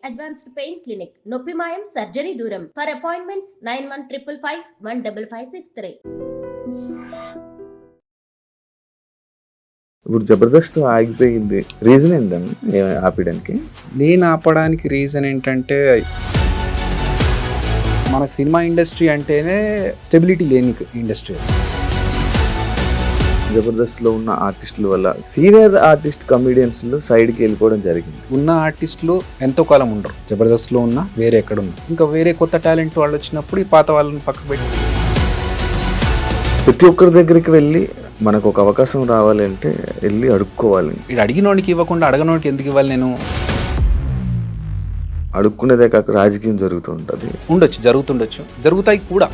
Advanced pain clinic. నొప్పి మాయం, surgery దూరం. For appointments 9155515563. ఇప్పుడు జబర్దస్త్ ఆగిపోయింది, రీజన్ ఏంటన్నా ఆపడానికి? నేను ఆపడానికి రీజన్ ఏంటంటే, మనకు సినిమా ఇండస్ట్రీ అంటేనే స్టెబిలిటీ లేని ఇండస్ట్రీ. జబర్దస్త్లో ఉన్న ఆర్టిస్టుల వల్ల సీనియర్ ఆర్టిస్ట్ కమెడియన్స్లో సైడ్కి వెళ్ళిపోవడం జరిగింది. ఉన్న ఆర్టిస్టులు ఎంతో కాలం ఉండరు, జబర్దస్త్లో ఉన్న వేరే ఎక్కడ ఉన్నారు. ఇంకా వేరే కొత్త టాలెంట్ వాళ్ళు వచ్చినప్పుడు ఈ పాత వాళ్ళని పక్కకు పెట్టి ప్రతి ఒక్కరి దగ్గరికి వెళ్ళి మనకు ఒక అవకాశం రావాలంటే వెళ్ళి అడుక్కోవాలి. ఇది అడిగినోడికి ఇవ్వకుండా అడగనోడికి ఎందుకు ఇవ్వాలి? నేను అడుక్కునేదే కాక రాజకీయం జరుగుతూ ఉంటుంది. జరుగుతుండొచ్చు, జరుగుతాయి కూడా.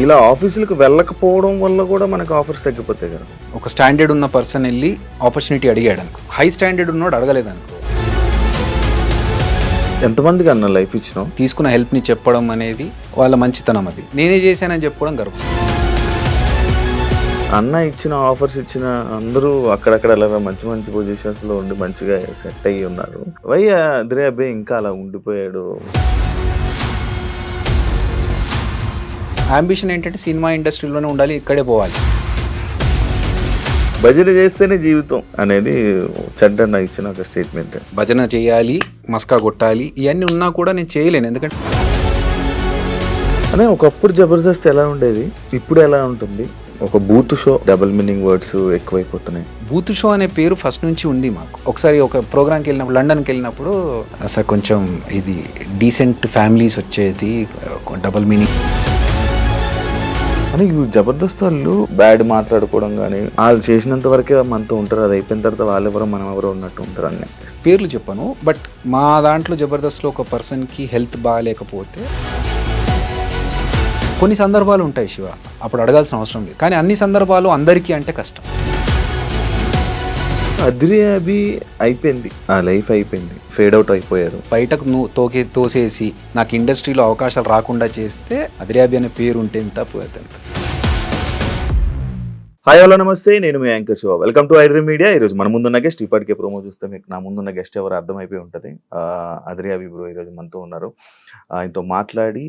ఇలా ఆఫీసులకు వెళ్ళకపోవడం వల్ల కూడా మనకు ఆఫర్స్ తగ్గిపోతాయి కదా. ఒక స్టాండర్డ్ ఉన్న పర్సన్ వెళ్ళి ఆపర్చునిటీ అడిగాడు అనుకో, హై స్టాండర్డ్ ఉన్నోడు అడగలేదు అనుకో. ఎంతమందికి అన్న లైఫ్ ఇచ్చినావు? తీసుకున్న హెల్ప్ని చెప్పడం అనేది వాళ్ళ మంచితనం. అది నేనే చేశానని చెప్పుకోవడం గర్వం. అన్న ఇచ్చిన ఆఫర్స్ ఇచ్చిన అందరూ అక్కడక్కడ అలాగా మంచి మంచి పొజిషన్స్లో ఉండి మంచిగా సెట్ అయ్యి ఉన్నారు. అదిరే అబ్బాయి ఇంకా అలా ఉండిపోయాడు. అంబిషన్ ఏంటంటే సినిమా ఇండస్ట్రీలోనే ఉండాలి, ఇక్కడే పోవాలి. భజన చేస్తేనే జీవితం అనేది చెడ్డన్న ఇచ్చిన ఒక స్టేట్మెంట్. భజన చేయాలి, మస్కా కొట్టాలి, ఇవన్నీ ఉన్నా కూడా నేను చేయలేను. ఎందుకంటే అదే ఒకప్పుడు జబర్దస్త్ ఎలా ఉండేది, ఇప్పుడు ఎలా ఉంటుంది? ఒక బూత్ షో, డబుల్ మీనింగ్ వర్డ్స్ ఎక్కువైపోతున్నాయి. బూత్ షో అనే పేరు ఫస్ట్ నుంచి ఉంది మాకు. ఒకసారి ఒక ప్రోగ్రామ్కి వెళ్ళినప్పుడు, లండన్కి వెళ్ళినప్పుడు, అసలు కొంచెం ఇది డీసెంట్ ఫ్యామిలీస్ వచ్చేది, డబుల్ మీనింగ్ అని. జబర్దస్త్ వాళ్ళు బ్యాడ్ మాట్లాడుకోవడం కానీ, వాళ్ళు చేసినంత వరకే మనతో ఉంటారు, అది అయిపోయిన తర్వాత వాళ్ళెవరో మనం ఎవరో ఉన్నట్టు ఉంటారు. అన్నీ పేర్లు చెప్పను, బట్ మా దాంట్లో జబర్దస్త్లో ఒక పర్సన్కి హెల్త్ బాగాలేకపోతే కొన్ని సందర్భాలు ఉంటాయి శివ, అప్పుడు అడగాల్సిన అవసరం లేదు. కానీ అన్ని సందర్భాలు అందరికీ అంటే కష్టం. అదిరే అభి అయిపోయింది, ఆ లైఫ్ అయిపోయింది, ఫేడ్ అవుట్ అయిపోయారు. బయటకు తోసేసి నాకు ఇండస్ట్రీలో అవకాశాలు రాకుండా చేస్తే అదిరే అభి అనే పేరు ఉంటే ఎంత పోతుంది. హాయ్ హలో నమస్తే, నేను మీ anchor Shiva. Welcome to iDream media. ఈరోజు మన ముందున్న గెస్ట్, ఇప్పటికే ప్రోమో చూస్తే మీకు నా ముందున్న గెస్ట్ ఎవరు అర్థమైపోయి ఉంటుంది. అదిరే అభి బ్రో ఈరోజు మనతో ఉన్నారు. ఆయనతో మాట్లాడి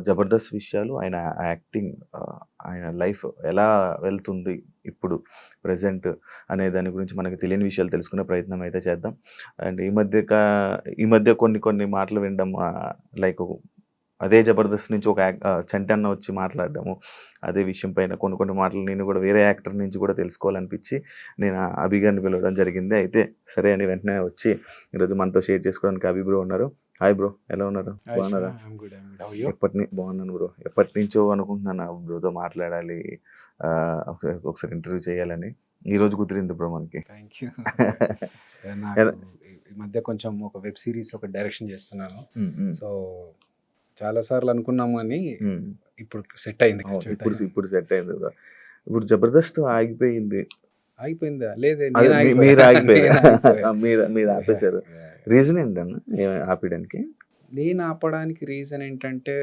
జబర్దస్త్ విషయాలు, ఆయన యాక్టింగ్, ఆయన లైఫ్ ఎలా వెళ్తుంది ఇప్పుడు ప్రజెంట్ అనే దాని గురించి మనకు తెలియని విషయాలు తెలుసుకునే ప్రయత్నం అయితే చేద్దాం. అండ్ ఈ మధ్య కొన్ని మాటలు వినడం, లైక్ అదే జబర్దస్త్ నుంచి ఒక చంటి అన్న వచ్చి మాట్లాడడము, అదే విషయం పైన కొన్ని మాటలు నేను కూడా వేరే యాక్టర్ నుంచి కూడా తెలుసుకోవాలనిపించి నేను అభిగారిని పిలవడం జరిగింది. అయితే సరే అని వెంటనే వచ్చి ఈరోజు మనతో షేర్ చేసుకోవడానికి అభి బ్రో ఉన్నారు. హాయ్ బ్రో, ఎలా ఉన్నారు? బాగున్నారా? బాగున్నాను బ్రో. ఎప్పటి నుంచో అనుకుంటున్నాను బ్రోతో మాట్లాడాలి, ఒకసారి ఇంటర్వ్యూ చేయాలని. ఈరోజు కుదిరింది బ్రో మనకి. Thank you. ఈ మధ్య కొంచెం ఒక వెబ్ సిరీస్ ఒక డైరెక్షన్ చేస్తున్నాను. సో చాలా సార్లు అనుకున్నాము అని ఇప్పుడు సెట్ అయింది. ఇప్పుడు సెట్ అయింది. ఇప్పుడు జబర్దస్త్ ఆగిపోయిందా? లేదే, మీరు ఆపేశారు. రీజన్ ఏంటన్నా ఆపడానికి? నేను ఆపడానికి రీజన్ ఏంటంటే,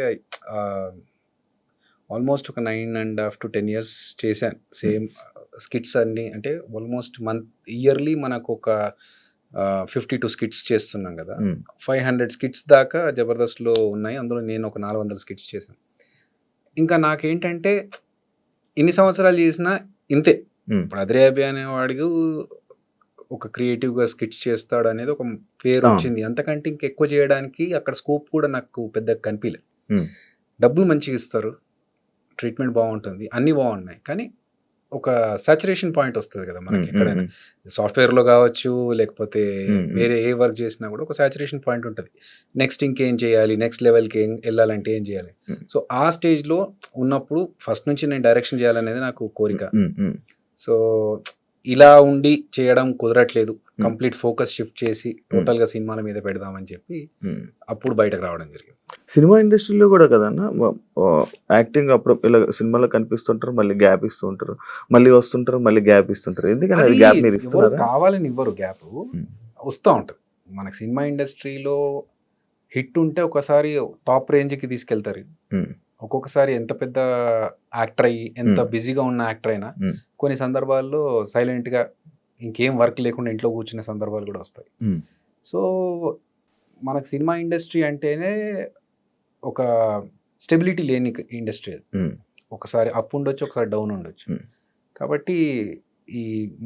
ఆల్మోస్ట్ ఒక 9.5 to 10 years చేశాను సేమ్ స్కిట్స్ అన్ని. అంటే ఆల్మోస్ట్ ఇయర్లీ మనకు ఒక 52 స్కిట్స్ చేస్తున్నాం కదా. 500 స్కిట్స్ దాకా జబర్దస్త్లో ఉన్నాయి. అందులో నేను ఒక 400 స్కిట్స్ చేశాను. ఇంకా నాకేంటంటే ఇన్ని సంవత్సరాలు చేసినా ఇంతే. ఇప్పుడు అదిరే అభి అనేవాడికి ఒక క్రియేటివ్గా స్కిట్స్ చేస్తాడు అనేది ఒక పేరు వచ్చింది. అంతకంటే ఇంకెక్కువ చేయడానికి అక్కడ స్కోప్ కూడా నాకు పెద్దగా కనిపించలేదు. డబ్బులు మంచిగా ఇస్తారు, ట్రీట్మెంట్ బాగుంటుంది, అన్నీ బాగున్నాయి. కానీ ఒక సాచురేషన్ పాయింట్ వస్తుంది కదా మనకి. ఎక్కడైనా సాఫ్ట్వేర్లో కావచ్చు, లేకపోతే వేరే ఏ వర్క్ చేసినా కూడా ఒక సాచురేషన్ పాయింట్ ఉంటుంది. నెక్స్ట్ ఇంకేం చేయాలి, నెక్స్ట్ లెవెల్కి వెళ్ళాలంటే ఏం చేయాలి. సో ఆ స్టేజ్లో ఉన్నప్పుడు ఫస్ట్ నుంచి నేను డైరెక్షన్ చేయాలనేది నాకు కోరిక. సో ఇలా ఉండి చేయడం కుదరట్లేదు. కంప్లీట్ ఫోకస్ షిఫ్ట్ చేసి టోటల్గా సినిమాల మీద పెడదామని చెప్పి అప్పుడు బయటకు రావడం జరిగింది. సినిమా ఇండస్ట్రీలో కూడా కదన్నా, యాక్టింగ్ అప్పుడు ఇలా సినిమాలో కనిపిస్తుంటారు, మళ్ళీ గ్యాప్ ఇస్తూ ఉంటారు, మళ్ళీ వస్తుంటారు, మళ్ళీ గ్యాప్ ఇస్తుంటారు. ఎందుకంటే గ్యాప్ మీరు ఇస్తున్నారు, కావాలని ఇవ్వరు. గ్యాప్ వస్తూ ఉంటుంది. మనకి సినిమా ఇండస్ట్రీలో హిట్ ఉంటే ఒకసారి టాప్ రేంజ్కి తీసుకెళ్తారు. ఒక్కొక్కసారి ఎంత పెద్ద యాక్టర్ అయ్యి, ఎంత బిజీగా ఉన్న యాక్టర్ అయినా కొన్ని సందర్భాల్లో సైలెంట్గా ఇంకేం వర్క్ లేకుండా ఇంట్లో కూర్చునే సందర్భాలు కూడా వస్తాయి. సో మనకు సినిమా ఇండస్ట్రీ అంటేనే ఒక స్టెబిలిటీ లేని ఇండస్ట్రీ అది. ఒకసారి అప్ ఉండొచ్చు, ఒకసారి డౌన్ ఉండొచ్చు. కాబట్టి ఈ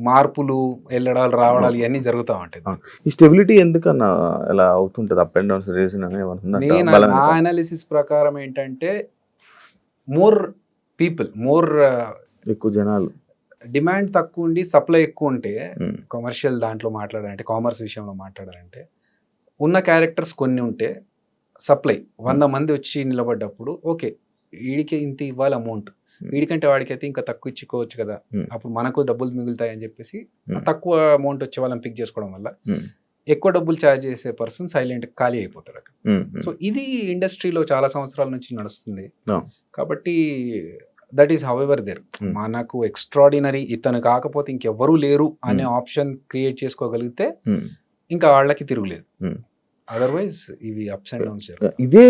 మార్పులు, వెళ్ళడాలు, రావడాలు ఇవన్నీ జరుగుతూ ఉంటాయి. ఈ స్టెబిలిటీ ఎందుకన్నా ఎలా అవుతుంటది? అప్ అండ్ డౌన్స్ రీజన్ అని నేను నా అనాలిసిస్ ప్రకారం ఏంటంటే మోర్ పీపుల్, మోర్ ఎక్కువ జనాలు, డిమాండ్ తక్కువ ఉండి సప్లై ఎక్కువ ఉంటే, కమర్షియల్ దాంట్లో మాట్లాడాలంటే, కామర్స్ విషయంలో మాట్లాడాలంటే, ఉన్న క్యారెక్టర్స్ కొన్ని ఉంటే సప్లై 100 మంది వచ్చి నిలబడ్డప్పుడు ఓకే వీడికి ఇంత ఇవ్వాలి అమౌంట్, వీడికంటే వాడికైతే ఇంకా తక్కువ ఇచ్చుకోవచ్చు కదా, అప్పుడు మనకు డబ్బులు మిగులుతాయి అని చెప్పేసి తక్కువ అమౌంట్ వచ్చే వాళ్ళని పిక్ చేసుకోవడం వల్ల ఎక్కువ డబ్బులు ఛార్జ్ చేసే పర్సన్ సైలెంట్ ఖాళీ అయిపోతాడు అక్కడ. సో ఇది ఇండస్ట్రీలో చాలా సంవత్సరాల నుంచి నడుస్తుంది. కాబట్టి that is how ever there. మనకు ఎక్స్ట్రాడినరీ ఇతను కాకపోతే ఇంకెవ్వరూ లేరు అనే ఆప్షన్ క్రియేట్ చేసుకోగలిగితే ఇంకా వాళ్ళకి తిరుగులేదు. అదర్వైజ్ ఇవి అప్స్ అండ్ డౌన్స్. ఇదే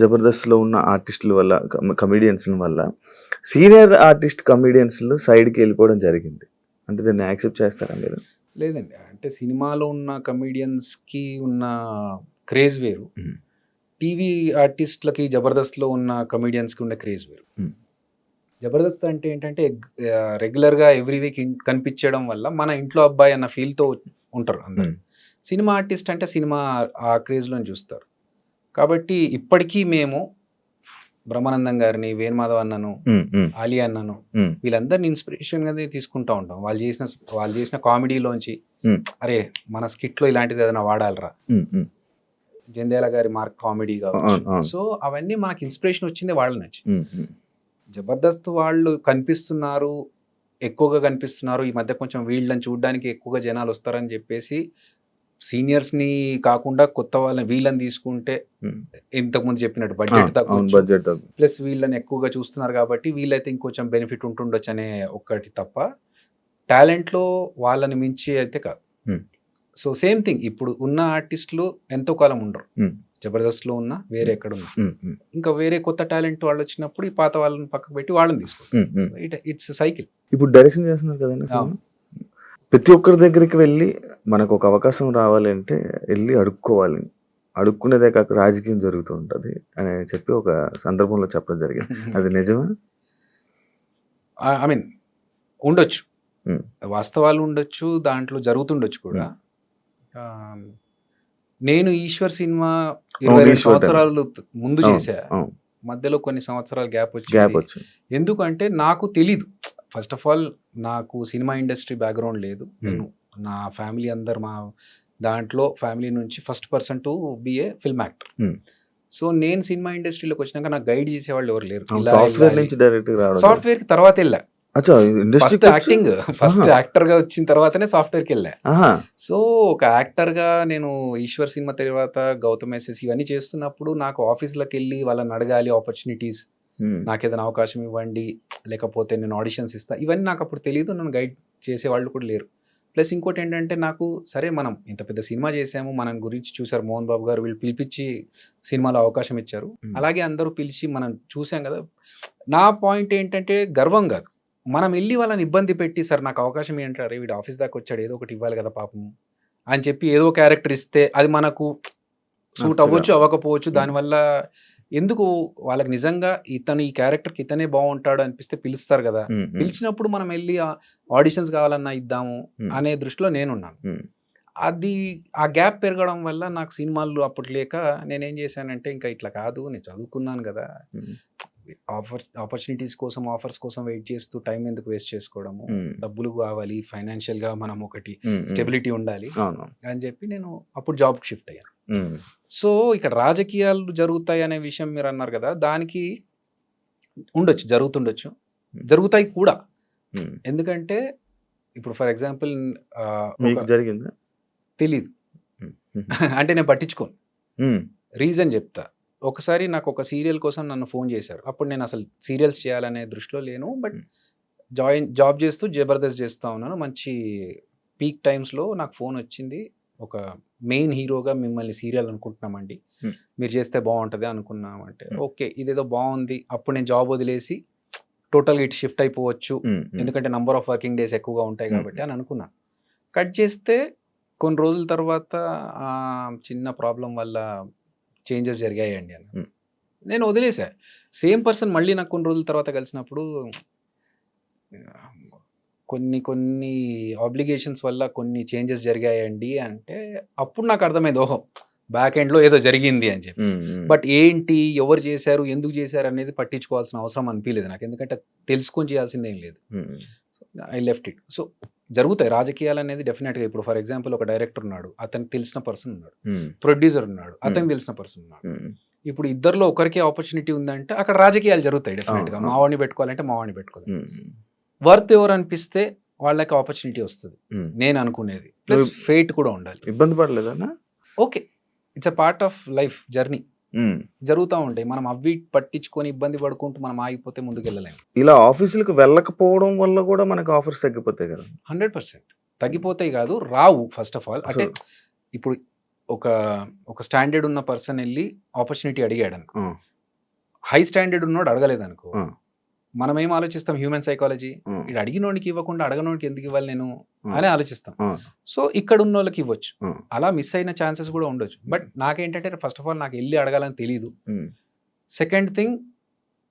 జబర్దస్త్ లో ఉన్న ఆర్టిస్టుల వల్ల, కమెడియన్స్ వల్ల సీనియర్ ఆర్టిస్ట్ కమెడియన్స్ సైడ్కి వెళ్ళిపోవడం జరిగింది. అంటే దీన్ని యాక్సెప్ట్ చేస్తారా మీరు? లేదండి, అంటే సినిమాలో ఉన్న కమెడియన్స్కి ఉన్న క్రేజ్ వేరు, టీవీ ఆర్టిస్టులకి జబర్దస్త్లో ఉన్న కమెడియన్స్కి ఉన్న క్రేజ్ వేరు. జబర్దస్త్ అంటే ఏంటంటే రెగ్యులర్గా ఎవ్రీ వీక్ కనిపించడం వల్ల మన ఇంట్లో అబ్బాయి అన్న ఫీల్తో ఉంటారు అందరు. సినిమా ఆర్టిస్ట్ అంటే సినిమా ఆ క్రేజ్లో చూస్తారు. కాబట్టి ఇప్పటికీ మేము బ్రహ్మానందం గారిని, వేణుమాధవ్ అన్నను, ఆలీ అన్నను, వీళ్ళందరిని ఇన్స్పిరేషన్గా తీసుకుంటూ ఉంటాం. వాళ్ళు చేసిన కామెడీలోంచి అరే మన స్కిట్లో ఇలాంటిది ఏదైనా వాడాలరా, జంధ్యాల గారి మార్క్ కామెడీ కావచ్చు. సో అవన్నీ మనకి ఇన్స్పిరేషన్ వచ్చింది వాళ్ళ నుంచి. జబర్దస్త్ వాళ్ళు కనిపిస్తున్నారు, ఎక్కువగా కనిపిస్తున్నారు ఈ మధ్య, కొంచెం వీళ్ళని చూడడానికి ఎక్కువగా జనాలు వస్తారని చెప్పేసి సీనియర్స్ని కాకుండా కొత్త వాళ్ళని వీళ్ళని తీసుకుంటే, ఇంతకుముందు చెప్పినట్టు బడ్జెట్ తక్కువ, ప్లస్ వీళ్ళని ఎక్కువగా చూస్తున్నారు కాబట్టి వీళ్ళైతే ఇంకొంచెం బెనిఫిట్ ఉంటుండొచ్చు అనే ఒక్కటి తప్ప, టాలెంట్లో వాళ్ళని మించి అయితే కాదు. సో సేమ్ థింగ్, ఇప్పుడు ఉన్న ఆర్టిస్టులు ఎంతో కాలం ఉండరు, జబర్దస్త్లో ఉన్నా వేరే ఎక్కడ ఉన్నా, ఇంకా వేరే కొత్త టాలెంట్ వాళ్ళు వచ్చినప్పుడు ఈ పాత వాళ్ళని పక్కకు పెట్టి వాళ్ళని తీసుకుంటారు. It's cycle. ఇప్పుడు డైరెక్షన్ చేస్తున్నారు కదండి, ప్రతి ఒక్కరి దగ్గరికి వెళ్ళి మనకు ఒక అవకాశం రావాలి అంటే వెళ్ళి అడుక్కోవాలి, అడుక్కునేదే కాక రాజకీయం జరుగుతూ ఉంటుంది అని చెప్పి ఒక సందర్భంలో చెప్పడం జరిగింది. అది నిజమా? ఐ మీన్ ఉండొచ్చు, వాస్తవాలు ఉండొచ్చు, దాంట్లో జరుగుతుండొచ్చు కూడా. నేను ఈశ్వర్ సినిమా 22 సంవత్సరాలు ముందు చేశా, మధ్యలో కొన్ని సంవత్సరాలు గ్యాప్ వచ్చి. ఎందుకంటే నాకు తెలీదు, ఫస్ట్ ఆఫ్ ఆల్ నాకు సినిమా ఇండస్ట్రీ బ్యాక్గ్రౌండ్ లేదు. నేను నా ఫ్యామిలీ అందరు మా దాంట్లో ఫ్యామిలీ నుంచి first person to be a film actor. So నేను సినిమా ఇండస్ట్రీలోకి వచ్చినాక నాకు గైడ్ చేసేవాళ్ళు ఎవరు లేరు. సాఫ్ట్వేర్ కి తర్వాత వెళ్ళా, ఫస్ట్ యాక్టర్ గా వచ్చిన తర్వాతనే సాఫ్ట్వేర్ కి వెళ్ళా. సో ఒక యాక్టర్ గా నేను ఈశ్వర్ సినిమా తర్వాత గౌతమ్ ఎస్ఎస్ ఇవన్నీ చేస్తున్నప్పుడు నాకు ఆఫీస్లోకి వెళ్ళి వాళ్ళని అడగాలి ఆపర్చునిటీస్, నాకు ఏదైనా అవకాశం ఇవ్వండి, లేకపోతే నేను ఆడిషన్స్ ఇస్తా, ఇవన్నీ నాకు అప్పుడు తెలియదు, నన్ను గైడ్ చేసేవాళ్ళు కూడా లేరు. ప్లస్ ఇంకోటి ఏంటంటే నాకు సరే మనం ఇంత పెద్ద సినిమా చేసాము, మన గురించి చూసారు మోహన్ బాబు గారు, వీళ్ళు పిలిపించి సినిమాలో అవకాశం ఇచ్చారు, అలాగే అందరూ పిలిచి మనం చూసాం కదా. నా పాయింట్ ఏంటంటే గర్వం కాదు, మనం వెళ్ళి వాళ్ళని ఇబ్బంది పెట్టి సార్ నాకు అవకాశం ఏంటారు, వీడు ఆఫీస్ దాకా వచ్చాడు ఏదో ఒకటి ఇవ్వాలి కదా పాపం అని చెప్పి ఏదో క్యారెక్టర్ ఇస్తే అది మనకు సూట్ అవ్వచ్చు అవ్వకపోవచ్చు, దానివల్ల ఎందుకు వాళ్ళకి నిజంగా ఇతను ఈ క్యారెక్టర్కి ఇతనే బాగుంటాడు అనిపిస్తే పిలుస్తారు కదా, పిలిచినప్పుడు మనం వెళ్ళి ఆడిషన్స్ కావాలన్నా ఇద్దాము అనే దృష్టిలో నేనున్నాను. అది ఆ గ్యాప్ పెరగడం వల్ల నాకు సినిమాలు అప్పటి లేక నేనేం చేశానంటే ఇంకా ఇట్లా కాదు, నేను చదువుకున్నాను కదా, ఆపర్చునిటీస్ కోసం ఆఫర్స్ కోసం వెయిట్ చేస్తూ టైం ఎందుకు వేస్ట్ చేసుకోవడము, డబ్బులు కావాలి, ఫైనాన్షియల్ గా మనం ఒకటి స్టెబిలిటీ ఉండాలి అని చెప్పి నేను అప్పుడు జాబ్కి షిఫ్ట్ అయ్యాను. సో ఇక్కడ రాజకీయాలు జరుగుతాయి అనే విషయం మీరు అన్నారు కదా, దానికి ఉండొచ్చు, జరుగుతుండొచ్చు, జరుగుతాయి కూడా. ఎందుకంటే ఇప్పుడు ఫర్ ఎగ్జాంపుల్ జరిగిందా తెలీదు అంటే నేను పట్టించుకోను, రీజన్ చెప్తా. ఒకసారి నాకు ఒక సీరియల్ కోసం నన్ను ఫోన్ చేశారు, అప్పుడు నేను అసలు సీరియల్స్ చేయాలనే దృష్టిలో లేను, బట్ జాబ్ చేస్తూ జబర్దస్త్ చేస్తూ ఉన్నాను. మంచి పీక్ టైమ్స్లో నాకు ఫోన్ వచ్చింది, ఒక మెయిన్ హీరోగా మిమ్మల్ని సీరియల్ అనుకుంటున్నామండి, మీరు చేస్తే బాగుంటుంది అనుకున్నామంటే ఓకే ఇదేదో బాగుంది. అప్పుడు నేను జాబ్ వదిలేసి టోటల్గా ఇటు షిఫ్ట్ అయిపోవచ్చు, ఎందుకంటే నంబర్ ఆఫ్ వర్కింగ్ డేస్ ఎక్కువగా ఉంటాయి కాబట్టి అని అనుకున్నాను. కట్ చేస్తే కొన్ని రోజుల తర్వాత చిన్న ప్రాబ్లం వల్ల చేంజెస్ జరిగాయండి అని Hmm. నేను వదిలేసా. సేమ్ పర్సన్ మళ్ళీ నాకు కొన్ని రోజుల తర్వాత కలిసినప్పుడు కొన్ని ఆబ్లిగేషన్స్ వల్ల కొన్ని చేంజెస్ జరిగాయండి అంటే అప్పుడు నాకు అర్థమైంది, ఓహో బ్యాక్ ఎండ్లో ఏదో జరిగింది అని చెప్పి. బట్ ఏంటి, ఎవరు చేశారు, ఎందుకు చేశారు అనేది పట్టించుకోవాల్సిన అవసరం అనిపించలేదు నాకు, ఎందుకంటే తెలుసుకొని చేయాల్సిందేం లేదు. I left it. సో జరుగుతాయి రాజకీయాలు అనేది డెఫినెట్గా. ఇప్పుడు ఫర్ ఎగ్జాంపుల్ ఒక డైరెక్టర్ ఉన్నాడు, అతనికి తెలిసిన పర్సన్ ఉన్నాడు, ప్రొడ్యూసర్ ఉన్నాడు, అతనికి తెలిసిన పర్సన్ ఉన్నాడు. ఇప్పుడు ఇద్దరిలో ఒకరికే ఆపర్చునిటీ ఉందంటే అక్కడ రాజకీయాలు జరుగుతాయి డెఫినెట్గా. మావాడిని పెట్టుకోవాలంటే మావాడిని పెట్టుకోవాలి. వర్త్ ఎవరు అనిపిస్తే వాళ్ళకి ఆపర్చునిటీ వస్తుంది నేను అనుకునేది. ప్లస్ ఫేట్ కూడా ఉండాలి. ఇబ్బంది పడలేదన్నా? Okay, it's a part of life journey. జరుగుతూ ఉంటాయి. మనం అవి పట్టించుకొని ఇబ్బంది పడుకుంటూ మనం ఆగిపోతే ముందుకు వెళ్ళలేము. ఇలా ఆఫీసులకు వెళ్ళకపోవడం వల్ల కూడా మనకు ఆఫర్స్ తగ్గిపోతాయి కదా? 100% తగ్గిపోతాయి కాదు, రావు. ఫస్ట్ ఆఫ్ ఆల్ అంటే ఇప్పుడు ఒక స్టాండర్డ్ ఉన్న పర్సన్ వెళ్ళి ఆపర్చునిటీ అడిగాడు అనుకో, హై స్టాండర్డ్ ఉన్నాడు అడగలేదు అనుకో, మనం ఏం ఆలోచిస్తాం, హ్యూమన్ సైకాలజీ, ఇది అడిగినోడికి ఇవ్వకుండా అడగనోడికి ఎందుకు ఇవ్వాలి నేను అని ఆలోచిస్తాం. సో ఇక్కడ ఉన్న వాళ్ళకి ఇవ్వచ్చు, అలా మిస్ అయిన ఛాన్సెస్ కూడా ఉండొచ్చు. బట్ నాకేంటంటే ఫస్ట్ ఆఫ్ ఆల్ నాకు వెళ్ళి అడగాలని తెలియదు. సెకండ్ థింగ్,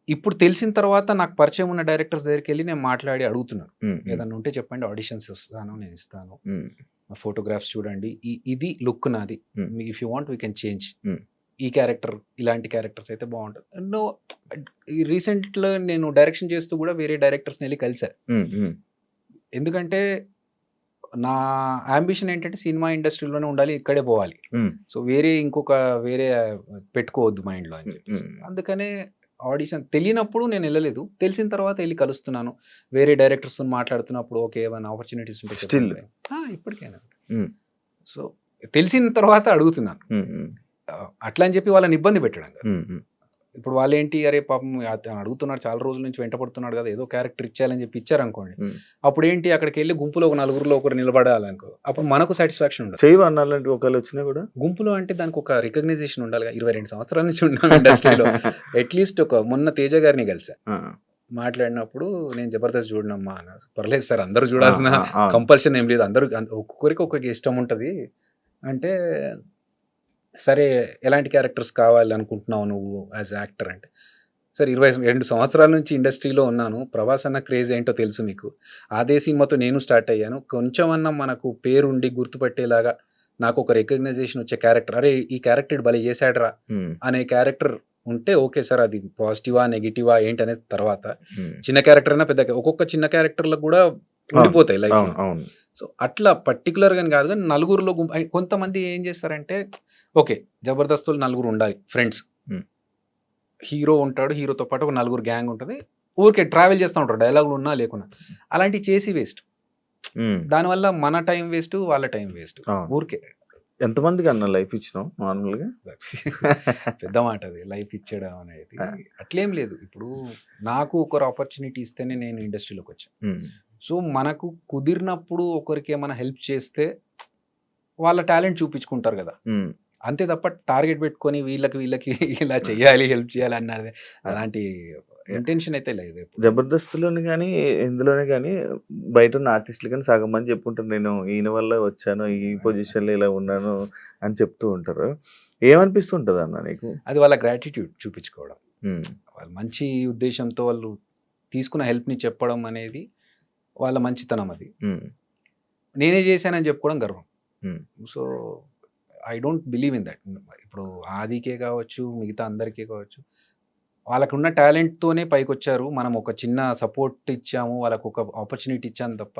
ఇప్పుడు తెలిసిన తర్వాత నాకు పరిచయం ఉన్న డైరెక్టర్స్ దగ్గరికి వెళ్ళి నేను మాట్లాడి అడుగుతున్నాను, ఏదన్నా ఉంటే చెప్పండి, ఆడిషన్స్ వస్తాను, నేను ఇస్తాను, ఫోటోగ్రాఫ్స్ చూడండి, ఇది లుక్ నాది, if you want we can change, ఈ క్యారెక్టర్ ఇలాంటి క్యారెక్టర్స్ అయితే బాగుంటుంది. నో, రీసెంట్లో నేను డైరెక్షన్ చేస్తూ కూడా వేరే డైరెక్టర్స్ని వెళ్ళి కలిసారు. ఎందుకంటే నా అంబిషన్ ఏంటంటే సినిమా ఇండస్ట్రీలోనే ఉండాలి, ఇక్కడే పోవాలి. సో వేరే పెట్టుకోవద్దు మైండ్లో అని చెప్పి, అందుకనే ఆడిషన్ తెలియనప్పుడు నేను వెళ్ళలేదు, తెలిసిన తర్వాత వెళ్ళి కలుస్తున్నాను, వేరే డైరెక్టర్స్తో మాట్లాడుతున్నప్పుడు ఓకే ఏమైనా ఆపర్చునిటీస్ ఉంటే స్టిల్ ఇప్పటికైనా. సో తెలిసిన తర్వాత అడుగుతున్నాను, అట్లా అని చెప్పి వాళ్ళని ఇబ్బంది పెట్టడం కదా. ఇప్పుడు వాళ్ళు ఏంటి, అరే పాపం అడుగుతున్నాడు చాలా రోజుల నుంచి వెంటపడుతున్నాడు కదా, ఏదో క్యారెక్టర్ ఇచ్చేయాలని చెప్పి ఇచ్చారనుకోండి, అప్పుడు ఏంటి అక్కడికి వెళ్ళి గుంపులో ఒక నలుగురిలో ఒకరు నిలబడాలనుకో, అప్పుడు మనకు సాటిస్ఫాక్షన్ ఉండదు. చేయవన్నాలంటే ఒకళ్ళు వచ్చినా కూడా గుంపులో అంటే దానికి ఒక రికగ్నైజేషన్ ఉండాలి. 22 సంవత్సరాల నుంచి ఉన్నాను ఇండస్ట్రీలో. అట్లీస్ట్ మొన్న తేజ గారిని కలిసా, మాట్లాడినప్పుడు నేను జబర్దస్త్ చూడనమ్మా అన్న, పర్లేదు సార్ అందరూ చూడాల్సిన కంపల్షన్ ఏం లేదు, అందరూ ఒక్కొక్కరికి ఒక్కొక్క ఇష్టం ఉంటుంది అంటే, సరే ఎలాంటి క్యారెక్టర్స్ కావాలి అనుకుంటున్నావు నువ్వు యాజ్ యాక్టర్ అంటే, సరే 22 సంవత్సరాల నుంచి ఇండస్ట్రీలో ఉన్నాను, ప్రభాస్ అన్న క్రేజ్ ఏంటో తెలుసు మీకు, అదే సినిమాతో నేను స్టార్ట్ అయ్యాను, కొంచెం అన్న మనకు పేరుండి గుర్తుపట్టేలాగా నాకు ఒక రికగ్నైజేషన్ వచ్చే క్యారెక్టర్, అరే ఈ క్యారెక్టర్ భలే చేశాడరా అనే క్యారెక్టర్ ఉంటే ఓకే సార్, అది పాజిటివా నెగిటివా ఏంటి అనేది తర్వాత, చిన్న క్యారెక్టర్ అయినా పెద్ద, ఒక్కొక్క చిన్న క్యారెక్టర్లకు కూడా ఉండిపోతాయి లైఫ్. సో అట్లా పర్టికులర్గా కాదు, కానీ నలుగురిలో కొంతమంది ఏం చేస్తారంటే, ఓకే జబర్దస్తులు నలుగురు ఉండాలి ఫ్రెండ్స్, హీరో ఉంటాడు, హీరోతో పాటు ఒక నలుగురు గ్యాంగ్ ఉంటుంది, ఊరికే ట్రావెల్ చేస్తూ ఉంటారు, డైలాగులు ఉన్నా లేకున్నా, అలాంటివి చేసి వేస్ట్. దానివల్ల మన టైం వేస్ట్, వాళ్ళ టైం వేస్ట్. ఊరికే ఎంతమందికి అన్న లైఫ్ ఇచ్చినాం నార్మల్గా? పెద్ద మాట అది, లైఫ్ ఇచ్చడం అనేది. అట్లేం లేదు, ఇప్పుడు నాకు ఒకరు ఆపర్చునిటీ ఇస్తేనే నేను ఇండస్ట్రీలోకి వచ్చాను. సో మనకు కుదిరినప్పుడు ఒకరికి ఏమైనా హెల్ప్ చేస్తే వాళ్ళ టాలెంట్ చూపించుకుంటారు కదా, అంతే తప్ప టార్గెట్ పెట్టుకొని వీళ్ళకి ఇలా చెయ్యాలి, హెల్ప్ చేయాలి అన్నది అలాంటి ఇంటెన్షన్ అయితే లేదు. జబర్దస్త్లోని కానీ ఇందులోనే కానీ బయట ఉన్న ఆర్టిస్టులు కానీ సగం మంది చెప్పుకుంటారు, నేను ఈయన వల్ల వచ్చాను, ఈ పొజిషన్లో ఇలా ఉన్నాను అని చెప్తూ ఉంటారు. ఏమనిపిస్తుంటుంది అన్న నీకు? అది వాళ్ళ గ్రాటిట్యూడ్ చూపించుకోవడం, వాళ్ళు మంచి ఉద్దేశంతో వాళ్ళు తీసుకున్న హెల్ప్ని చెప్పడం అనేది వాళ్ళ మంచితనం. అది నేనే చేశానని చెప్పుకోవడం గర్వం. So I don't believe in that. ఇప్పుడు ఆదికే కావచ్చు, మిగతా అందరికీ కావచ్చు, వాళ్ళకున్న టాలెంట్తోనే పైకి వచ్చారు, మనం ఒక చిన్న సపోర్ట్ ఇచ్చాము, వాళ్ళకు ఒక ఆపర్చునిటీ ఇచ్చాము తప్ప,